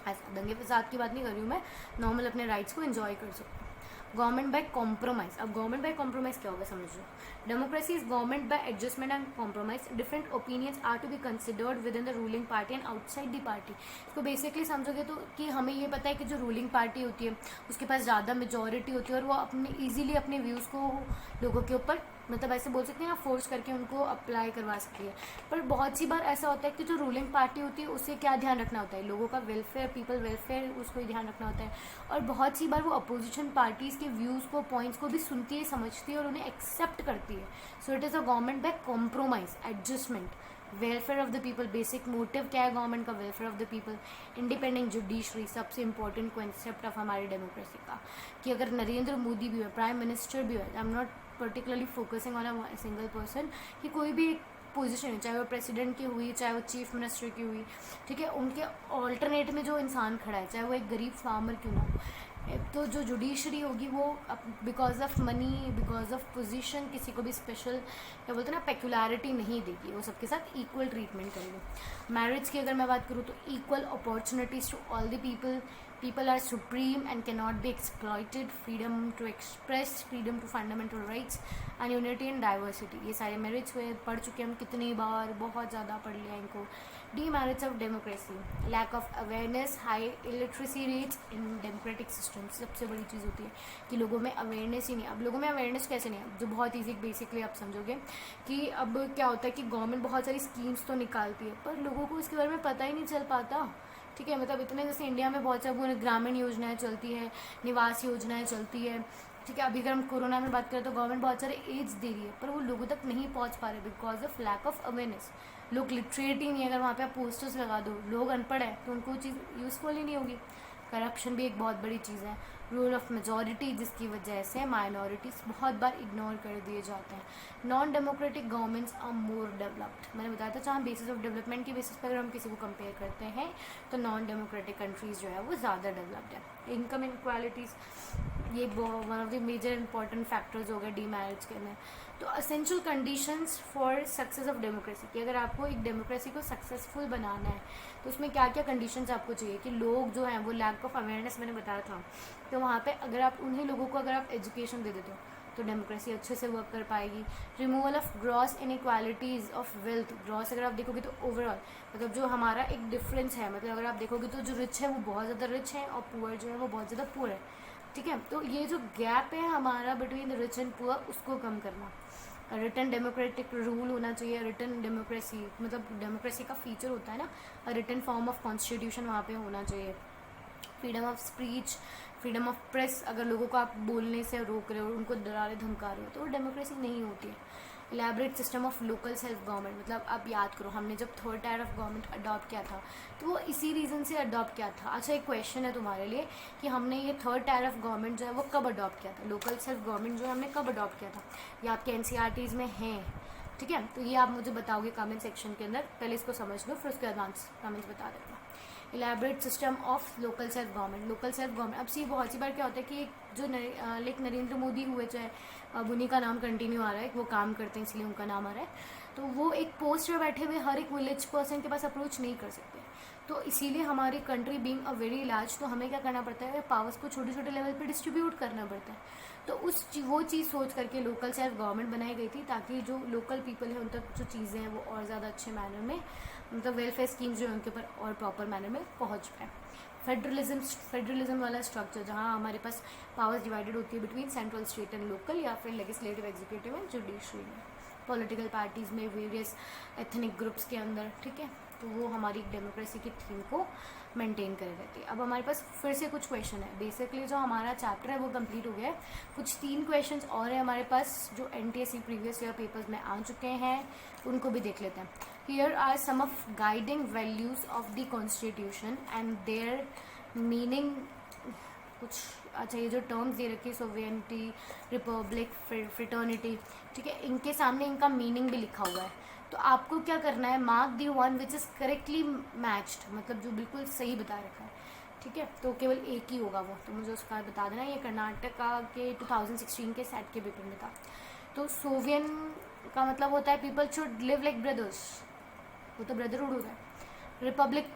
ऐसा दंगे फसाद की बात नहीं कर रही हूँ मैं, नॉर्मल अपने राइट्स को एंजॉय कर सकते हैं। गवर्नमेंट बाय कॉम्प्रोमाइज, अब गवर्नमेंट बाय कॉम्प्रोमाइज क्या होगा समझ लो। Democracy is government by adjustment and compromise. Different opinions are to be considered within the ruling party and outside the party. इसको बेसिकली समझोगे तो कि हमें ये पता है कि जो रूलिंग पार्टी होती है उसके पास ज़्यादा मेजॉरिटी होती है और वो अपने ईजिली अपने व्यूज़ को लोगों के ऊपर मतलब ऐसे बोल सकते हैं ना, फोर्स करके उनको अप्लाई करवा सकती है। पर बहुत सी बार ऐसा होता है कि जो रूलिंग पार्टी होती है उससे क्या ध्यान रखना होता है, लोगों का वेलफेयर, पीपल वेलफेयर, उसको ही ध्यान रखना होता है। और बहुत सी बार वो अपोजिशन पार्टीज़ के व्यूज़ को, पॉइंट्स को भी सुनती है, समझती है और उन्हें एक्सेप्ट करती है। सो it is a government by compromise, adjustment. Welfare of the people, basic motive क्या है गवर्नमेंट का, welfare of the people. Independent judiciary, सबसे इंपॉर्टेंट कॉन्सेप्ट ऑफ हमारी डेमोक्रेसी का, कि अगर नरेंद्र मोदी भी हो, प्राइम मिनिस्टर भी हो, I am not particularly focusing on a single person, कि कोई भी पोजीशन, चाहे वो प्रेसिडेंट की हुई, चाहे वो चीफ मिनिस्टर की हुई, ठीक है, उनके ऑल्टरनेट में जो इंसान खड़ा है, चाहे वो एक गरीब फार्मर क्यों ना हो, तो जो जुडिशरी होगी वो because of money, because of position किसी को भी स्पेशल क्या बोलते हैं ना, पेक्युलरिटी नहीं देगी, वो सबके साथ इक्वल ट्रीटमेंट करेगी। मैरिज की अगर मैं बात करूँ तो equal opportunities to all the people, people are supreme and cannot be exploited, freedom to express, freedom to fundamental rights and unity and diversity। ये सारे मैरिज हुए, पढ़ चुके हम कितनी बार, बहुत ज़्यादा पढ़ लिया इनको। Demerits of democracy, lack of awareness, high illiteracy rates in democratic system. सबसे बड़ी चीज़ होती है कि लोगों में अवेयरनेस ही नहीं। अब लोगों में अवेयरनेस कैसे नहीं है, जो बहुत ईजी बेसिकली आप समझोगे कि अब क्या होता है कि गवर्नमेंट बहुत सारी स्कीम्स तो निकालती है पर लोगों को इसके बारे में पता ही नहीं चल पाता, ठीक है। मतलब इतने जैसे इंडिया में बहुत सारी ग्रामीण योजनाएं चलती है, निवास योजनाएं चलती है, ठीक है। अभी अगर हम कोरोना में बात करें तो गवर्नमेंट बहुत सारे एड्स दे रही है पर वो लोगों तक नहीं पहुंच पा रहे because of lack of awareness. लोग लिटरेट ही नहीं है, अगर वहाँ पे आप पोस्टर्स लगा दो, लोग अनपढ़ है तो उनको चीज़ यूज़फुल ही नहीं होगी। करप्शन भी एक बहुत बड़ी चीज़ है। रूल ऑफ मेजॉरिटी, जिसकी वजह से माइनॉरिटीज़ बहुत बार इग्नोर कर दिए जाते हैं। Non democratic governments are more developed, मैंने बताया था जहाँ बेसिस ऑफ डेवलपमेंट के बेसिस पर अगर हम किसी को कंपेयर करते हैं तो नॉन डेमोक्रेटिक कंट्रीज़ जो है वो ज़्यादा डेवलप्ड है। इनकम इनक्वालिटीज़, ये one of the major important factors हो गए डीमैरिज के में। तो essential conditions for success of democracy, कि अगर आपको एक डेमोक्रेसी को सक्सेसफुल बनाना है तो उसमें क्या क्या कंडीशंस आपको चाहिए, कि लोग जो हैं वो लैक ऑफ अवेयरनेस मैंने बताया था, तो वहाँ पे अगर आप उन्हीं लोगों को अगर आप एजुकेशन दे देते हो तो डेमोक्रेसी अच्छे से वर्क कर पाएगी। Removal of gross inequalities of wealth, gross अगर आप देखोगे तो ओवरऑल मतलब जो हमारा एक डिफरेंस है, मतलब अगर आप देखोगे तो जो रिच है वो बहुत ज़्यादा रिच है और पुअर जो है वो बहुत ज़्यादा पुअर है, ठीक है। तो ये जो गैप है हमारा बिटवीन रिच एंड पुअर, उसको कम करना। रिटर्न डेमोक्रेटिक रूल होना चाहिए। रिटर्न डेमोक्रेसी मतलब डेमोक्रेसी का फीचर होता है ना, रिटर्न फॉर्म ऑफ कॉन्स्टिट्यूशन वहाँ पे होना चाहिए। Freedom of speech, freedom of press, अगर लोगों को आप बोलने से रोक रहे हो, उनको डरा रहे धमका रहे हो, तो वो डेमोक्रेसी नहीं होती है। Elaborate system of local self government, मतलब आप याद करो हमने जब third tier of government adopt किया था तो वो इसी रीज़न से अडॉप्ट किया था। अच्छा, एक क्वेश्चन है तुम्हारे लिए कि हमने ये थर्ड टायर ऑफ गवर्नमेंट जो है वो कब अडॉप्ट किया था, लोकल सेल्फ गवर्नमेंट जो है हमने कब अडॉप्ट किया था, ये आपके एनसीईआरटीज़ में है, ठीक है। तो ये आप मुझे बताओगे कमेंट सेक्शन के अंदर, पहले इसको समझ लो फिर उसके एडवांस कमेंट्स बता देना। Elaborate system of local self government, local self government, अब सी बहुत सी बार क्या होता है कि जो लाइक नरेंद्र मोदी हुए चाहे अब उन्हीं का नाम कंटिन्यू आ रहा है, वो काम करते हैं इसलिए उनका नाम आ रहा है, तो वो एक पोस्ट पे बैठे हुए हर एक विलेज पर्सन के पास अप्रोच नहीं कर सकते। तो इसीलिए हमारी country being a very large, तो हमें क्या करना पड़ता है, पावर्स को छोटे छोटे लेवल पे डिस्ट्रीब्यूट करना पड़ता है। तो वो चीज़ सोच करके लोकल सेल्फ गवर्नमेंट बनाई गई थी, ताकि जो लोकल पीपल है उन तक जो चीज़ें हैं वो और ज़्यादा अच्छे मैनर में, मतलब वेलफेयर स्कीम्स जो है उनके ऊपर और प्रॉपर मैनर में पहुँच पाए। फेडरलिज्म वाला स्ट्रक्चर, जहाँ हमारे पास पावर्स डिवाइडेड होती है between central, state and local, या फिर लेजिस्लेटिव, एग्जीक्यूटिव एंड जुडिशरी में, पॉलिटिकल पार्टीज़ में, वेरियस एथनिक ग्रुप्स के अंदर, ठीक है। तो वो हमारी डेमोक्रेसी की थीम को मेंटेन करे रहती है। अब हमारे पास फिर से कुछ क्वेश्चन है, बेसिकली जो हमारा चैप्टर है वो कंप्लीट हो गया है, कुछ 3 क्वेश्चंस और है हमारे पास जो एनटीएससी प्रीवियस ईयर पेपर्स में आ चुके हैं, उनको भी देख लेते हैं। Here are some of guiding values of the constitution and their meaning, कुछ अच्छा ये जो टर्म्स दे रखी है, सोवेरेनिटी, रिपब्लिक, फ्रेटर्निटी, ठीक है, इनके सामने इनका मीनिंग भी लिखा हुआ है। तो आपको क्या करना है, mark the one which is correctly matched, मतलब जो बिल्कुल सही बता रखा है, ठीक है। तो केवल एक ही होगा वो, तो मुझे उसका बता देना। ये कर्नाटका के 2016 के सेट के पेपर में था। तो सोवियन का मतलब होता है people should live like brothers, वो तो ब्रदरहुड होता है। Republic,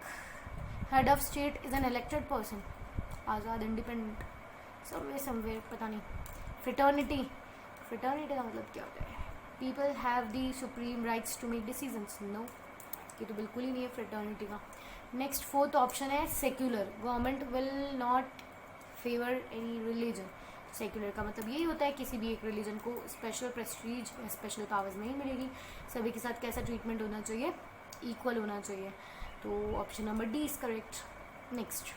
head of state is an elected person, आज़ाद, इंडिपेंडेंट, समवेयर पता नहीं। फ्रेटर्निटी का मतलब क्या होता है, people have the supreme rights to make decisions, no, ये तो बिल्कुल ही नहीं है फ्रेटर्निटी का। नेक्स्ट 4th ऑप्शन है secular, government will not favour any religion. Secular का मतलब यही होता है किसी भी एक रिलीजन को स्पेशल प्रेस्टीज, स्पेशल पावर्स नहीं मिलेगी, सभी के साथ कैसा ट्रीटमेंट होना चाहिए, इक्वल होना चाहिए। तो option number D is correct. Next,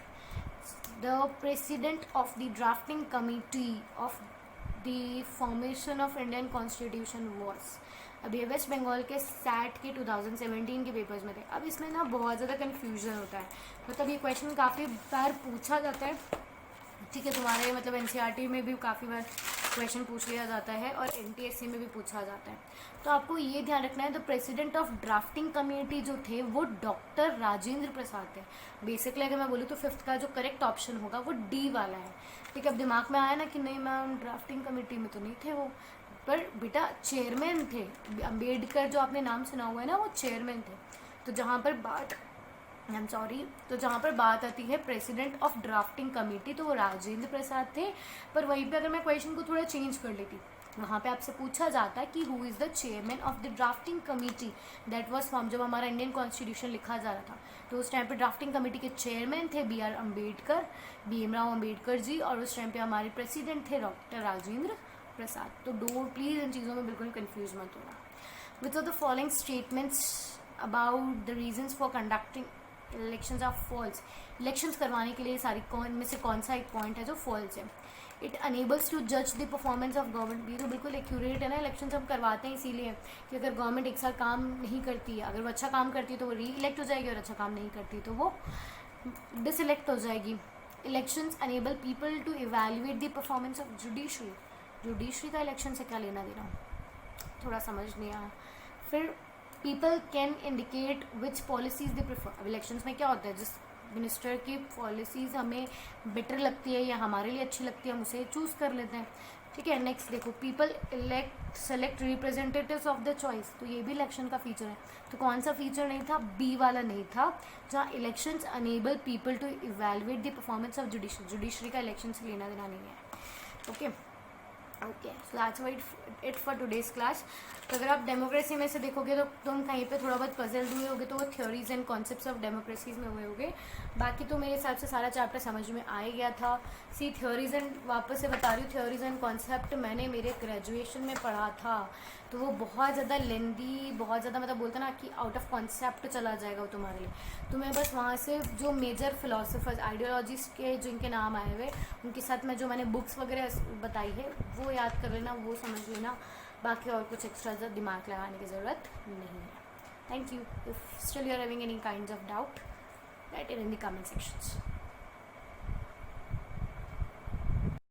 the president of the drafting committee of the formation of Indian constitution was, अब ये वेस्ट बंगाल के सैट के 2017 के पेपर्स में थे। अब इसमें ना बहुत ज़्यादा कन्फ्यूजन होता है, मतलब ये क्वेश्चन काफ़ी बार पूछा जाता है, ठीक है, तुम्हारे मतलब एनसीईआरटी में भी काफ़ी बार क्वेश्चन पूछ लिया जाता है और एनटीएससी में भी पूछा जाता है। तो आपको ये ध्यान रखना है, the president of drafting committee जो थे वो डॉक्टर राजेंद्र प्रसाद थे। बेसिकली अगर मैं बोलूँ तो 5th का जो करेक्ट ऑप्शन होगा वो डी वाला है, ठीक है। अब दिमाग में आया ना कि नहीं मैम ड्राफ्टिंग कमेटी में तो नहीं थे वो, पर बेटा चेयरमैन थे, अम्बेडकर जो आपने नाम सुना हुआ है ना वो चेयरमैन थे। तो जहाँ पर बात आती है प्रेसिडेंट ऑफ ड्राफ्टिंग कमेटी, तो वो राजेंद्र प्रसाद थे। पर वहीं पे अगर मैं क्वेश्चन को थोड़ा चेंज कर लेती, वहाँ पे आपसे पूछा जाता है कि who is the chairman of the drafting committee that was form, जब हमारा इंडियन कॉन्स्टिट्यूशन लिखा जा रहा था तो उस टाइम पे ड्राफ्टिंग कमेटी के चेयरमैन थे BR अम्बेडकर, भीमराव अम्बेडकर जी, और उस टाइम पे हमारे प्रेसिडेंट थे डॉक्टर राजेंद्र प्रसाद। तो डोंट प्लीज़ इन चीज़ों में बिल्कुल कन्फ्यूज मत होना। Which are the following statements about the reasons for conducting elections are false, elections करवाने के लिए सारी में से कौन सा एक पॉइंट है जो फॉल्स है। इट अनेबल्स टू जज द परफॉर्मेंस ऑफ गवर्नमेंट, ये तो बिल्कुल एक्यूरेट है ना, इलेक्शंस हम करवाते हैं इसीलिए कि अगर गवर्नमेंट एक साल काम नहीं करती है, अगर वो अच्छा काम करती है तो वो री इलेक्ट हो जाएगी, और अच्छा काम नहीं करती तो वो डिसइलेक्ट हो जाएगी। Elections enable people to evaluate the performance of judiciary का इलेक्शन से क्या लेना देना, थोड़ा समझ नहीं आया। फिर people can indicate which policies they prefer, अब इलेक्शंस में क्या होता है, जिस मिनिस्टर की पॉलिसीज़ हमें बेटर लगती है या हमारे लिए अच्छी लगती है हम उसे चूज़ कर लेते हैं, ठीक है। नेक्स्ट देखो, people select representatives of the choice, तो ये भी इलेक्शन का फीचर है। तो कौन सा फीचर नहीं था, बी वाला नहीं था, जहाँ elections enable people to evaluate the performance of judiciary का इलेक्शन से लेना देना नहीं है, okay. Okay, so that's it for today's class. तो अगर आप डेमोक्रेसी में से देखोगे तो तुम कहीं पे थोड़ा बहुत पजल्ड हुए होगे, तो वो theories and concepts of democracies में हुए होगे. बाकी तो मेरे हिसाब से सारा चैप्टर समझ में आ ही गया था. सी थ्योरीज एंड, वापस से बता रही हूँ, थ्योरीज एंड कॉन्सेप्ट मैंने मेरे ग्रेजुएशन में पढ़ा था, तो वो बहुत ज़्यादा लेंदी, बहुत ज़्यादा मतलब बोलते ना कि आउट ऑफ कॉन्सेप्ट चला जाएगा वो तुम्हारे लिए. तो मैं बस वहाँ से जो मेजर फिलोसफर्स, आइडियोलॉजीज के जिनके नाम आए हुए, उनके साथ में जो मैंने बुक्स वगैरह बताई है वो याद कर लेना, वो समझ लेना. बाकी और कुछ एक्स्ट्रा दिमाग लगाने की ज़रूरत नहीं है. Thank you. If still you are having any kinds of doubt, write it in the comment sections.